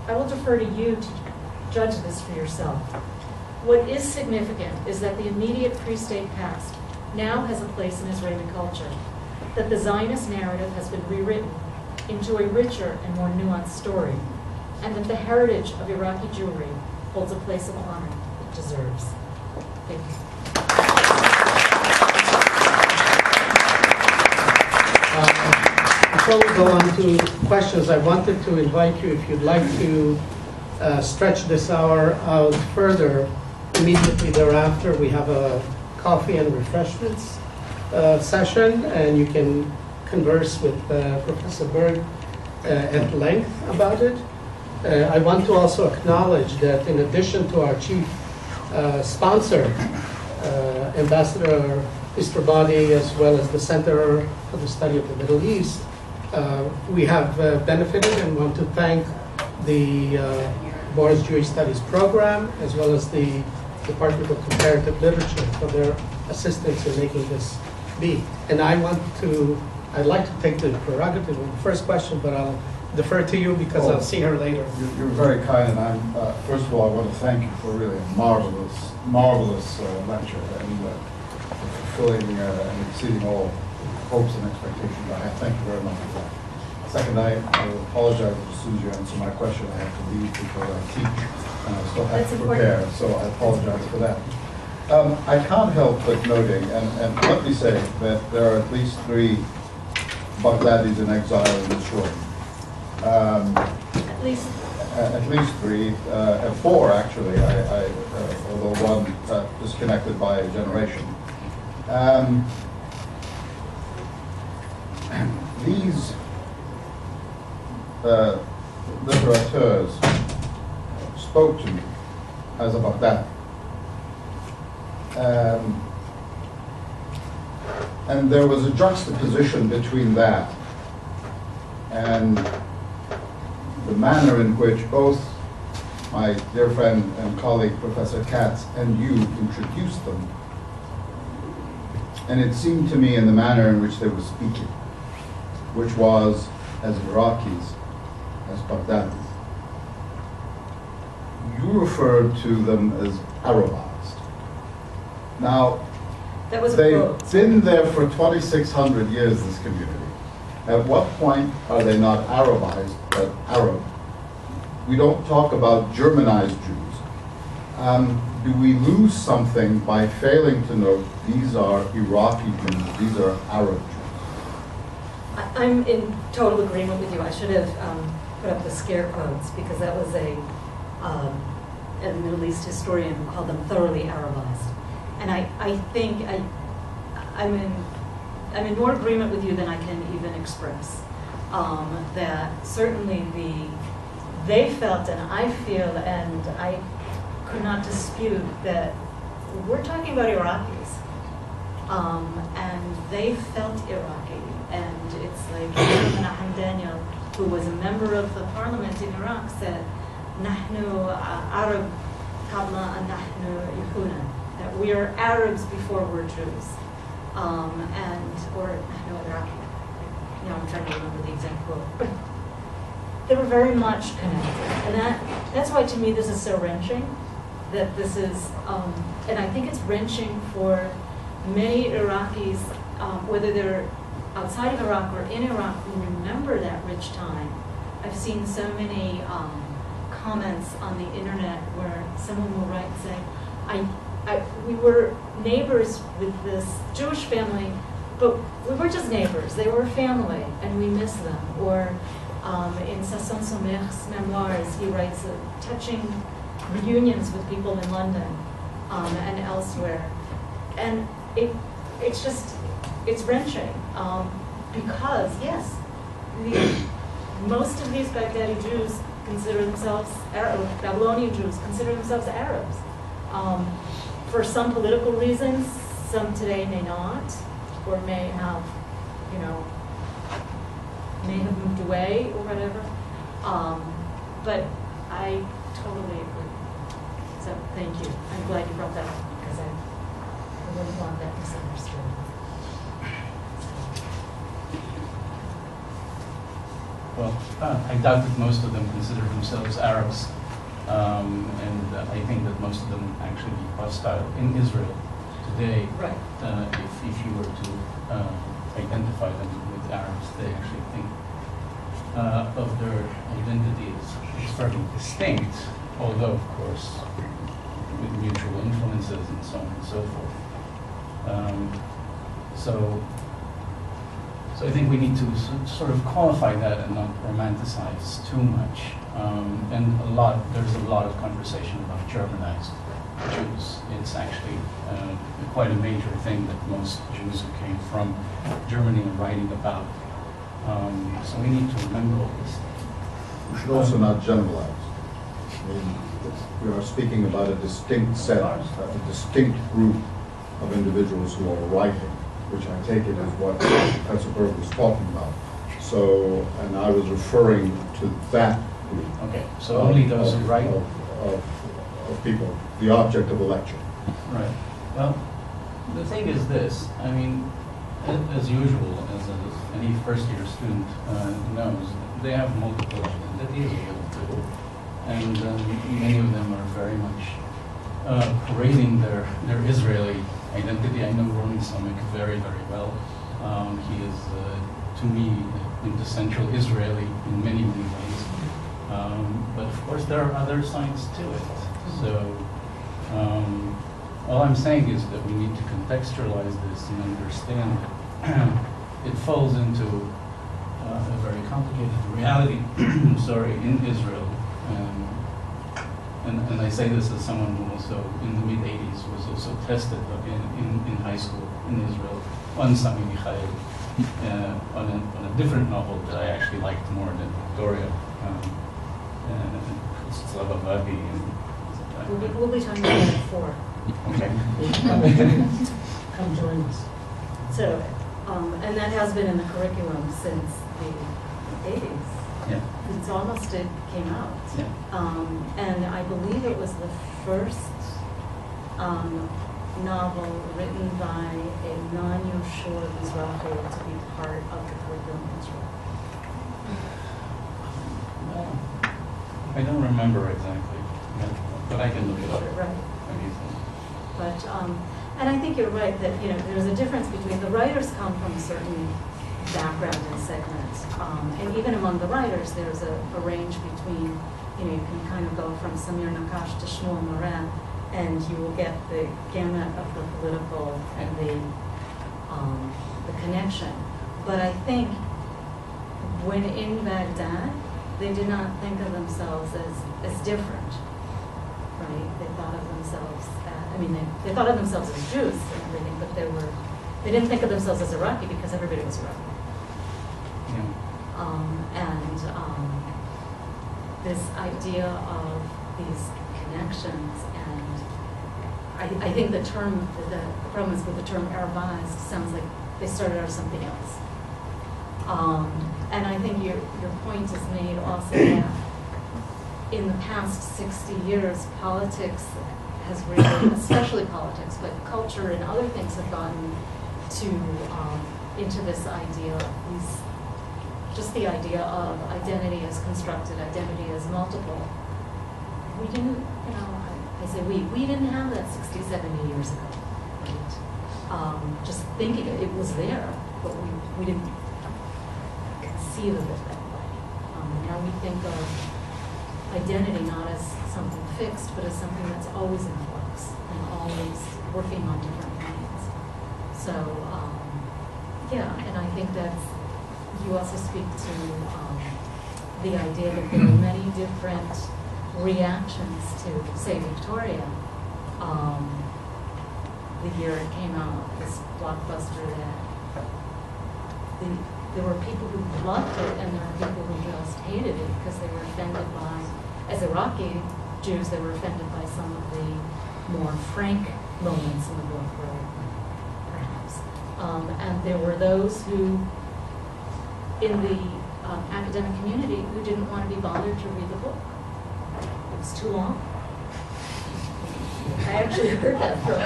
I will defer to you to judge this for yourself. What is significant is that the immediate pre-state past now has a place in Israeli culture, that the Zionist narrative has been rewritten into a richer and more nuanced story, and that the heritage of Iraqi Jewry holds a place of honor it deserves. Thank you. Before we go on to questions, I wanted to invite you, if you'd like to stretch this hour out further, immediately thereafter we have a coffee and refreshments session, and you can converse with Professor Berg at length about it. I want to also acknowledge that in addition to our chief sponsor, Ambassador Mr. Badi, as well as the Center for the Study of the Middle East, we have benefited and want to thank the Board's Jewish Studies program, as well as the Department of Comparative Literature for their assistance in making this be. And I'd like to take the prerogative of the first question, but I'll defer to you because I'll see her later. You're very kind, and I'm, first of all, I want to thank you for really a marvelous lecture, and fulfilling and exceeding all hopes and expectations I have. Thank you very much for that. Second, I apologize as soon as you answer my question. I have to leave because I teach and I still have That's to important. prepare, so I apologize for that. I can't help but noting, and let me say that there are at least 3 Baghdadis in exile in this room. At least At least 3, 4 actually, although one disconnected by a generation. These littérateurs spoke to me as a Baghdadi. And there was a juxtaposition between that and the manner in which both my dear friend and colleague, Professor Katz, and you introduced them. And it seemed to me in the manner in which they were speaking, which was as Iraqis, as Baghdadis. You referred to them as Arabized. Now, that was a they've quote. been there for 2,600 years, this community. At what point are they not Arabized, but Arab? We don't talk about Germanized Jews. Do we lose something by failing to note these are Iraqi Jews, these are Arab Jews? I'm in total agreement with you. I should have put up the scare quotes because that was a Middle East historian who called them thoroughly Arabized. And I think I'm in more agreement with you than I can even express. That certainly they felt, and I feel, and I could not dispute that we're talking about Iraqis, and they felt Iraqi, and it's like Menachem Daniel, who was a member of the parliament in Iraq, said, "Nahnu Arab qabla an nahnu Yehuna," that we are Arabs before we're Jews, or nahnu Iraqi. I'm trying to remember the exact quote, but they were very much connected, and that's why to me this is so wrenching. That this is, and I think it's wrenching for many Iraqis, whether they're outside of Iraq or in Iraq, who remember that rich time. I've seen so many comments on the internet where someone will write and say, we were neighbors with this Jewish family, but we were just neighbors. They were family, and we miss them. Or in Sasson Somech's memoirs, he writes touching reunions with people in London and elsewhere. And it's wrenching because, yes, most of these Baghdadi Jews consider themselves Arab, Babylonian Jews consider themselves Arabs. For some political reasons, some today may not, or may have, may have moved away or whatever. But I totally agree. So thank you. I'm glad you brought that up because I wouldn't want that misunderstood. Well, I doubt that most of them consider themselves Arabs, and I think that most of them actually be hostile in Israel today. Right. If you were to identify them with Arabs, they actually think of their identity as very distinct, although, of course, with mutual influences and so on and so forth. So I think we need to sort of qualify that and not romanticize too much. And there's a lot of conversation about Germanized Jews. It's actually quite a major thing that most Jews who came from Germany are writing about. So we need to remember all this. We should also not generalize. I mean, we are speaking about a distinct set, a distinct group of individuals who are writing, which I take it is what Professor Berg was talking about. So, and I was referring to that group. Okay, so only those who write? Of people, the object of a lecture. Right. Well, the thing is this, I mean, as usual, as any first-year student knows, they have multiple identities, and many of them are very much parading their Israeli identity. I know Ronnie Samik very, very well. He is, to me, into Central Israeli in many, many ways. But of course, there are other sides to it. So all I'm saying is that we need to contextualize this and understand it falls into a very complicated reality, sorry, in Israel. And I say this as someone who also, in the mid-80s, was also tested in high school in Israel on Sami Michael, on a different novel that I actually liked more than Victoria. It's Slavababi. We'll be talking about that at 4. Okay. Come join us. So, and that has been in the curriculum since the 80s. Yeah. It's almost it came out. Yeah. And I believe it was the first novel written by a non-Yeshua Mizrahi to be part of the curriculum in Israel. I don't remember exactly, but I can look it up. Right. Amazing. But, and I think you're right that, there's a difference between, the writers come from a certain background and segment. And even among the writers, there's a range between, you can kind of go from Samir Nakash to Shmuel Moran, and you will get the gamut of the political and the connection. But I think when in Baghdad, they did not think of themselves as different, right? They thought of themselves, they thought of themselves as Jews and everything, but they didn't think of themselves as Iraqi because everybody was Iraqi. Yeah. This idea of these connections, and I think the problem is with the term Arabized sounds like they started out as something else. And I think your point is made also that in the past 60 years, politics has really, especially politics, but culture and other things have gotten into this idea, just the idea of identity as constructed, identity as multiple. We didn't, I say we didn't have that 60, 70 years ago, right? Just thinking it was there, but we didn't conceive of it that way. Now we think of identity not as something fixed, but as something that's always in flux and always working on different planes. So, and I think that you also speak to the idea that there are many different reactions to, say, Victoria. The year it came out, this blockbuster that there were people who loved it and there were people who just hated it because they were offended by, as Iraqi Jews, they were offended by some of the more frank moments in the book, perhaps. And there were those who, in the academic community, who didn't want to be bothered to read the book. It was too long. I actually heard that from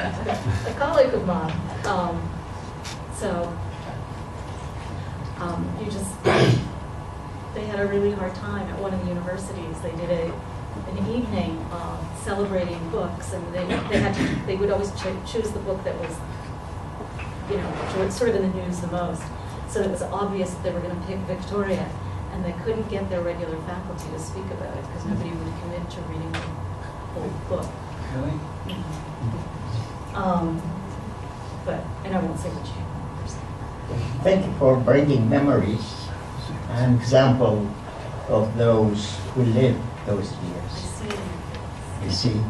a colleague of mine. They had a really hard time at one of the universities. They did an evening celebrating books, and they would always choose the book that was, sort of in the news the most. So it was obvious that they were going to pick Victoria, and they couldn't get their regular faculty to speak about it because nobody would commit to reading the whole book. Really? And I won't say which. Thank you for bringing memories, an example of those who lived those years. You see,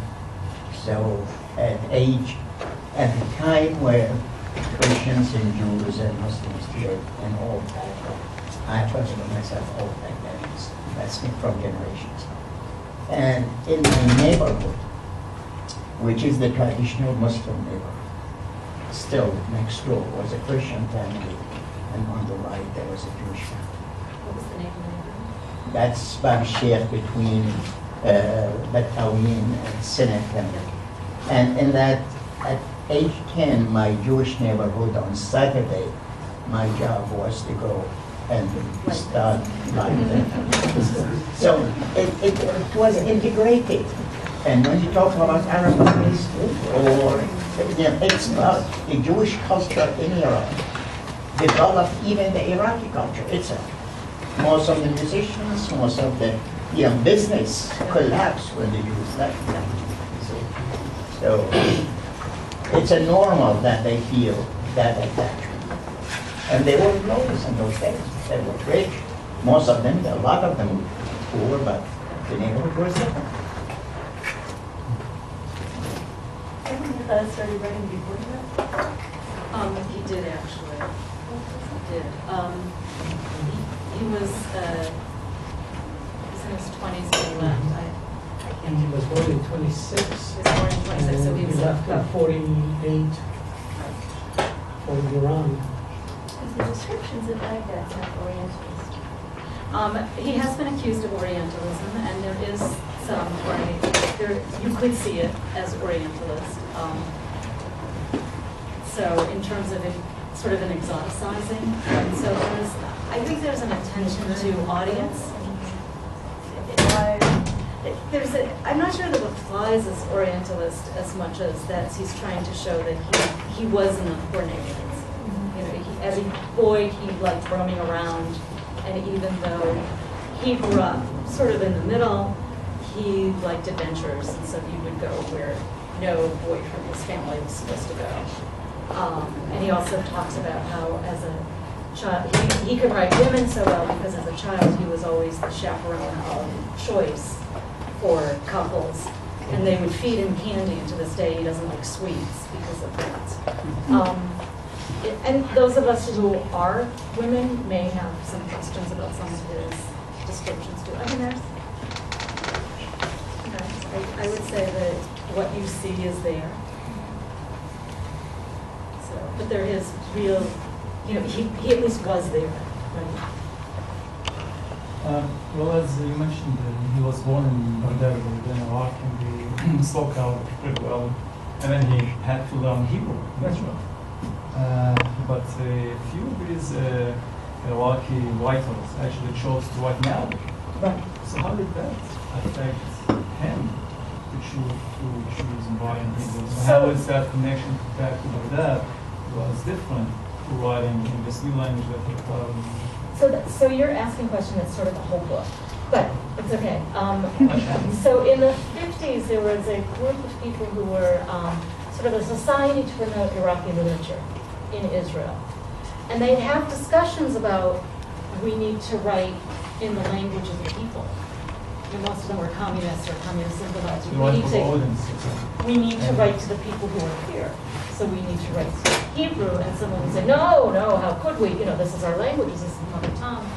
so at the time where Christians and Jews and Muslims lived and all that, I consider myself old back then, that's from generations. And in my neighborhood, which is the traditional Muslim neighborhood, still next door was a Christian family, and on the right there was a Jewish family. What was the name of the neighborhood? That's Bab Sheikh between Batawin and Senate. And in that, at age 10, my Jewish neighborhood on Saturday, my job was to go and start like that. So it was integrated. And when you talk about Arab countries, or it's about the Jewish culture in Iran, developed even the Iraqi culture itself. most of the musicians, most of the business collapsed when the Jews left them. So it's a normal that they feel that attachment. And they were noticed in those days. They were rich. Most of them, a lot of them were poor, but the neighborhood was different. Started writing before that? He did actually. He did. He was in his 20s when he left. And he was born in 26. He was born in 26, so he was left in 48 for Iran. The descriptions of Baghdad sound Orientalist. He has been accused of Orientalism, and there is some, you could see it as Orientalist. So in terms of sort of an exoticizing, so I think there's an attention to audience. I'm not sure that what flies as Orientalist as much as that he's trying to show that he was in the Cornelians. You know, as a boy, he liked roaming around, and even though he grew up sort of in the middle, he liked adventures, and so he would go where no boy from his family was supposed to go. And he also talks about how as a child, he could write women so well because as a child he was always the chaperone of choice for couples, and they would feed him candy, and to this day he doesn't like sweets because of that. And those of us who are women may have some questions about some of his descriptions too. I mean, I would say that what you see is there. So, but there is real, he at least was there. Right? Well, as you mentioned, he was born in Baghdad, in Iraq, and he spoke out pretty well. And then he had to learn Hebrew, naturally. But a few of these Iraqi writers actually chose to write in Arabic. So how did that affect him to choose and write in Hebrew? So how is that connection back to Baghdad was different to writing in this new language that he So you're asking a question that's sort of a whole book, but it's okay. So in the 50s, there was a group of people who were sort of a society to promote Iraqi literature in Israel. And they'd have discussions about, we need to write in the language of the people. And most of them were communists or communist sympathizers. We need to write to the people who are here. So we need to write Hebrew, and someone would say, no, how could we? This is our language, this is another tongue.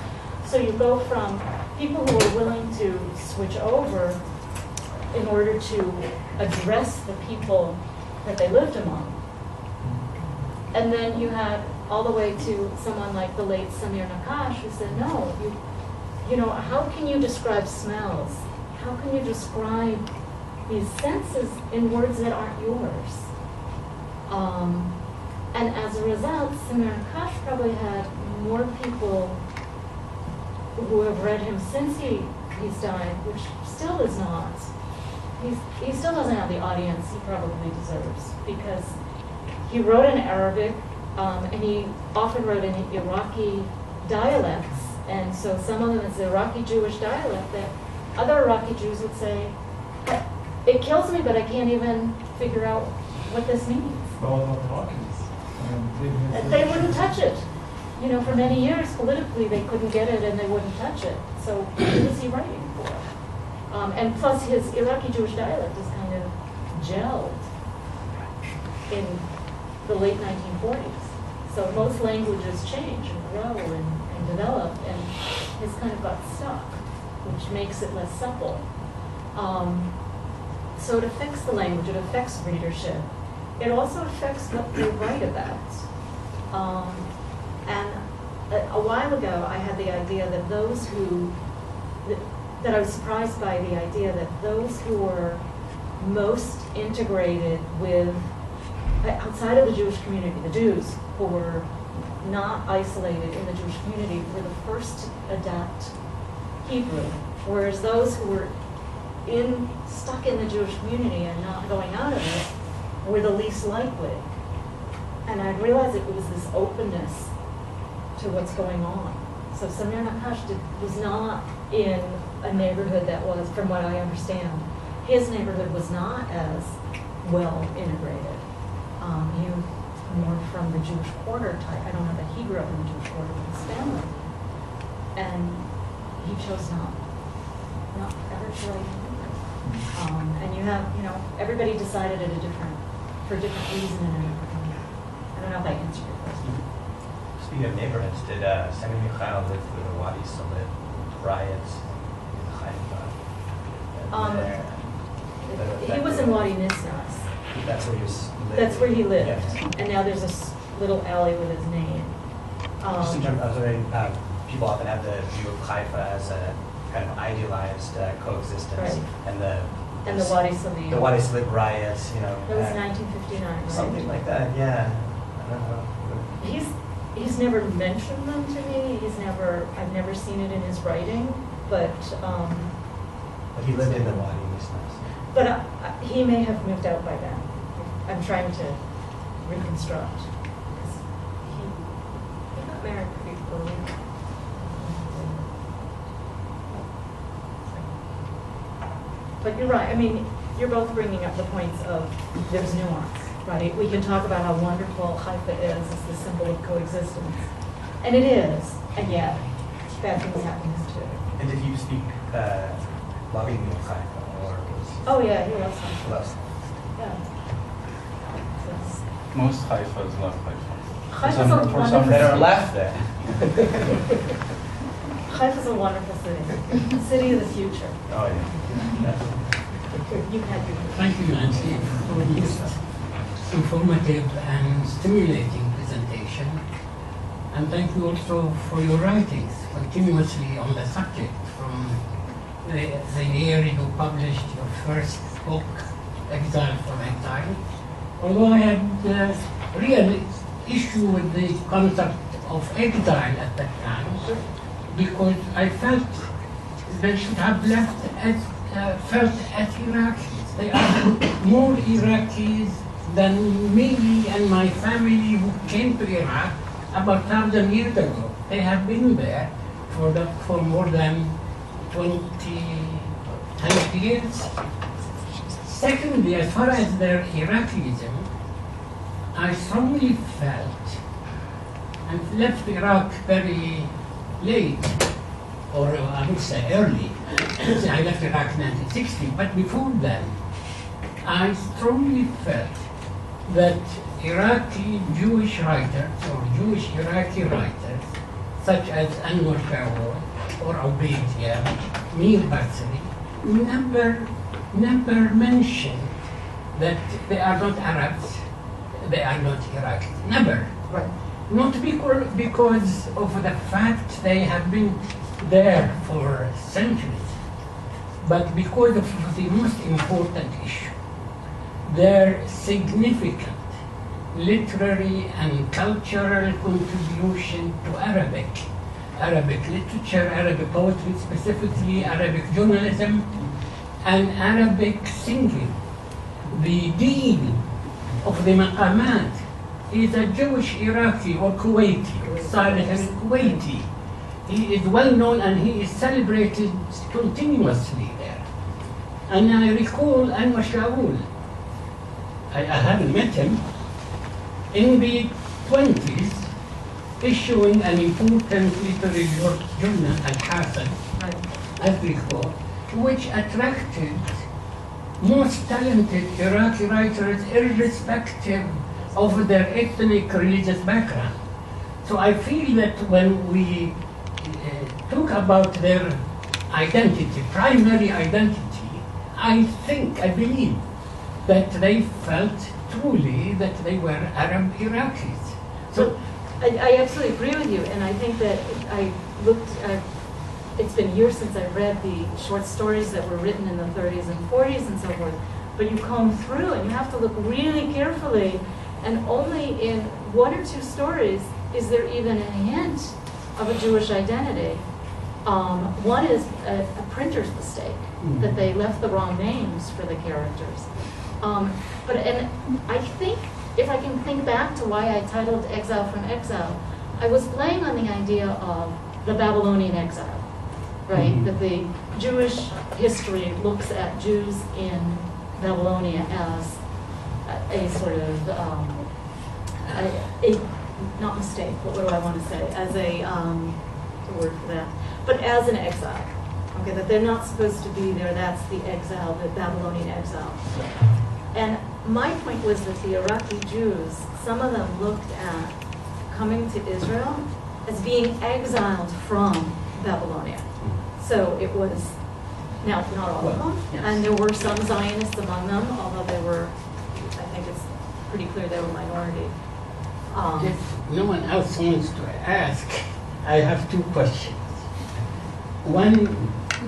So you go from people who are willing to switch over in order to address the people that they lived among. And then you had all the way to someone like the late Sami Michael, who said, no, how can you describe smells? How can you describe these senses in words that aren't yours? And as a result, Sami Michael probably had more people who have read him since he's died, which still is not. He still doesn't have the audience he probably deserves, because he wrote in Arabic, and he often wrote in Iraqi dialects, and so some of them is the Iraqi Jewish dialect that other Iraqi Jews would say, it kills me, but I can't even figure out what this means. Well, about the Iraqis. They wouldn't touch it. For many years, politically, they couldn't get it and they wouldn't touch it. So who was he writing for? And plus, his Iraqi Jewish dialect is kind of gelled in the late 1940s. So most languages change and grow and develop, and his kind of got stuck, which makes it less supple. So it affects the language, it affects readership. It also affects what they write about. And a while ago, I had the idea that that I was surprised by the idea that those who were most integrated with, outside of the Jewish community, the Jews, who were not isolated in the Jewish community, were the first to adapt Hebrew, whereas those who were stuck in the Jewish community and not going out of it were the least likely. And I realized it was this openness to what's going on. So Sami Michael was not in a neighborhood that was, from what I understand, his neighborhood was not as well integrated. He was more from the Jewish quarter type. I don't know that he grew up in the Jewish quarter with his family. And he chose not ever to really and you have, everybody decided it for a different reason and I don't know if I answered your question. Speaking of neighborhoods, did Sami Michael live through the Wadi Salit riots in Haifa? He was in Wadi Nisnas. That's where he was living. That's where he lived. Yeah. And now there's a little alley with his name. Just in terms, I was wondering, people often have the view of Haifa as a kind of idealized coexistence, Right. and the Wadi Salit. the Wadi Salit riots, That was 1959, right? something like that. Yeah, I don't know. He's never mentioned them to me. I've never seen it in his writing, but But he lived in the Wadi Nisnas. but he may have moved out by then. I'm trying to reconstruct. 'Cause he got married pretty early. But you're right. I mean, you're both bringing up the points of there's nuance, right? We can talk about how wonderful Haifa is as the symbol of coexistence. And it is, and yet bad things happen too. And did you speak loving of Haifa, or was Oh yeah, he loves Haifa. loves? Yeah. It's- Most Haifas love Haifa. Haifa's a For wonderful some That are city. left there. Haifa's a wonderful city. The city of the future. Oh yeah. You had your. Thank you, Nancy, for this informative and stimulating presentation. And thank you also for your writings continuously on the subject from the year you published your first book, Exile from Exile. Although I had real issue with the concept of exile at that time, because I felt they should have felt as Iraqis. They are more Iraqis than me and my family who came to Iraq about 1,000 years ago. They have been there for more than 20 years. Secondly, as far as their Iraqism, I strongly felt, and left Iraq very late, or I would say early. I left Iraq in 1960, but before then, I strongly felt that Iraqi Jewish writers or Jewish Iraqi writers, such as Anwar Shawwal or Ubayd Mir Basri, never mentioned that they are not Arabs, they are not Iraqis. Never. Right. Not because of the fact they have been there for centuries, but because of the most important issue, their significant literary and cultural contribution to Arabic literature, Arabic poetry, specifically Arabic journalism, and Arabic singing. The dean of the maqamat is a Jewish Iraqi or Kuwaiti, Saleh al-Kuwaiti. He is well known and he is celebrated continuously there. And I recall Anwar Shawwal. I haven't met him. In the 20s, issuing an important literary journal, Al-Hasan, as recall, which attracted most talented Iraqi writers irrespective of their ethnic religious background. So I feel that when we talk about their identity, primary identity, I believe that they felt truly that they were Arab Iraqis. So I absolutely agree with you, and I think that it's been years since I read the short stories that were written in the 30s and 40s and so forth, but you comb through and you have to look really carefully, and only in one or two stories is there even a hint of a Jewish identity. One is a printer's mistake, that they left the wrong names for the characters. And I think, if I can think back to why I titled Exile from Exile, I was playing on the idea of the Babylonian exile, right? That the Jewish history looks at Jews in Babylonia as a sort of, not mistake, but what do I want to say? As a word for that, but as an exile. Okay, that they're not supposed to be there, that's the exile, the Babylonian exile. And my point was that the Iraqi Jews, some of them looked at coming to Israel as being exiled from Babylonia. So it was, now not all of them, Yes. and there were some Zionists among them, although they were, I think it's pretty clear they were minority. If no one else wants to ask, I have two questions. One,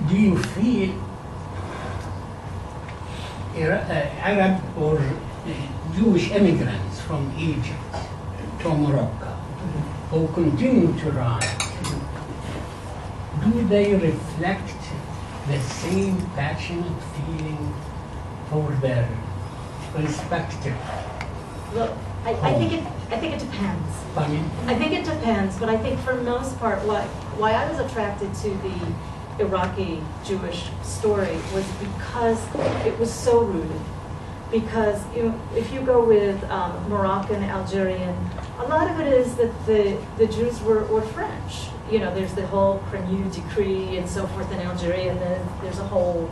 do you feel Arab or Jewish immigrants from Egypt to Morocco who continue to rise, do they reflect the same passionate feeling for their respective? Look, I think it depends. Pardon? I think it depends, but I think for the most part, why I was attracted to the Iraqi Jewish story was because it was so rooted. Because if you go with Moroccan, Algerian, a lot of it is that the Jews were French. You know, there's the whole Cremeux decree and so forth in Algeria, and then there's a whole,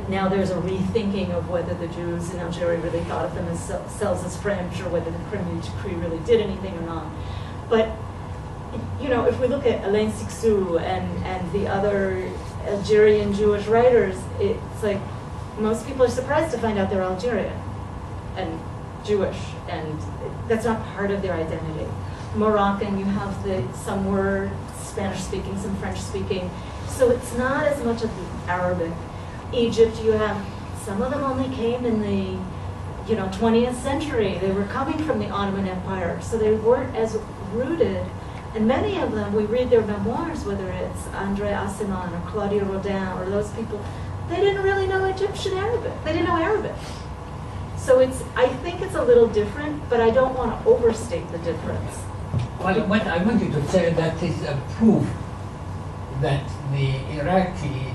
now there's a rethinking of whether the Jews in Algeria really thought of them as themselves as French, or whether the Cremeux decree really did anything or not. But you know, if we look at Alain Sixou and the other Algerian Jewish writers, it's like most people are surprised to find out they're Algerian and Jewish, and that's not part of their identity. Moroccan, you have some were Spanish-speaking, some French-speaking, so it's not as much of the Arabic. Egypt, you have some of them only came in the 20th century. They were coming from the Ottoman Empire, so they weren't as rooted. And many of them, we read their memoirs, whether it's André Assiman or Claudia Rodin or those people, they didn't really know Egyptian Arabic. They didn't know Arabic. So I think it's a little different, but I don't want to overstate the difference. Well, what I wanted to say, that is a proof that the Iraqi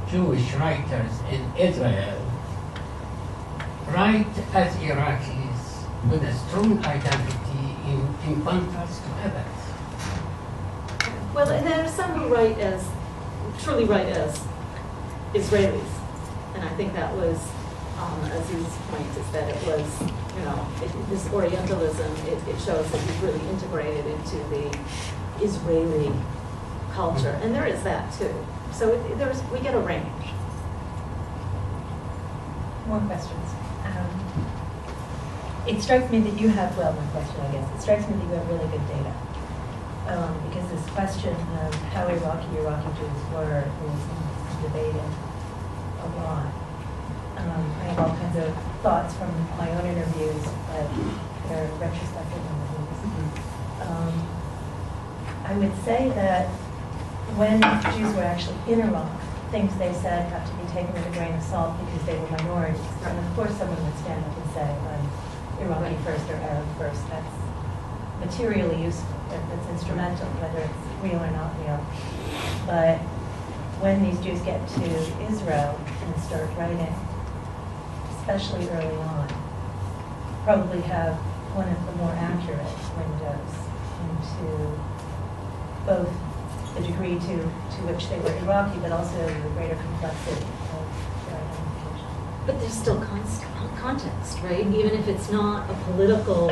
Jewish writers in Israel write as Iraqis with a strong identity in contrast to others. Well, and there are some who truly write as Israelis. And I think that was, Aziz's point, is that it was, this Orientalism, it shows that he's really integrated into the Israeli culture. And there is that too. So we get a range. More questions. It strikes me that you have, well, one question, I guess. It strikes me that you have really good data. Because this question of how Iraqi Jews were is debated a lot. I have all kinds of thoughts from my own interviews, but they're retrospective interviews. I would say that when Jews were actually in Iraq, things they said have to be taken with a grain of salt because they were minorities. And of course someone would stand up and say, I'm Iraqi first or Arab first. That's materially useful. That's instrumental, whether it's real or not real. But when these Jews get to Israel and start writing, especially early on, probably have one of the more accurate windows into both the degree to which they were Iraqi, but also the greater complexity of their identification. But there's still context, right? Even if it's not a political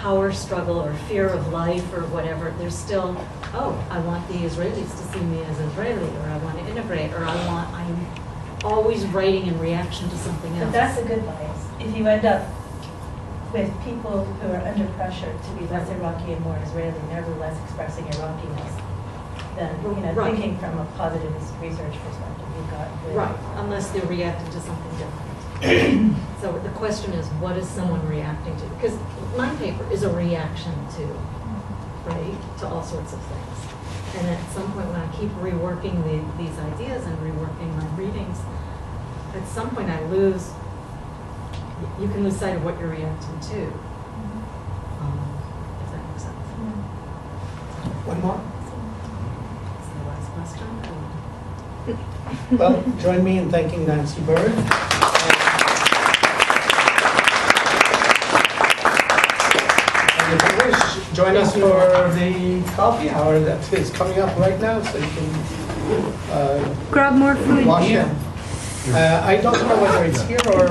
power struggle or fear of life or whatever, there's still, I want the Israelis to see me as Israeli, or I want to integrate, or I'm always writing in reaction to something else. But that's a good bias. If you end up with people who are under pressure to be less Iraqi and more Israeli, nevertheless expressing Iraqiness, then Right. thinking from a positivist research perspective, you've got good. Right, unless they're reacting to something different. So the question is, what is someone reacting to? Because my paper is a reaction to, right, to all sorts of things. And at some point when I keep reworking these ideas and reworking my readings, at some point I lose, you can lose sight of what you're reacting to. If that makes sense. One more? question? Well, join me in thanking Nancy Berg. And if you wish, join us for the coffee hour that is coming up right now, so you can Grab more food. wash it. I don't know whether it's here or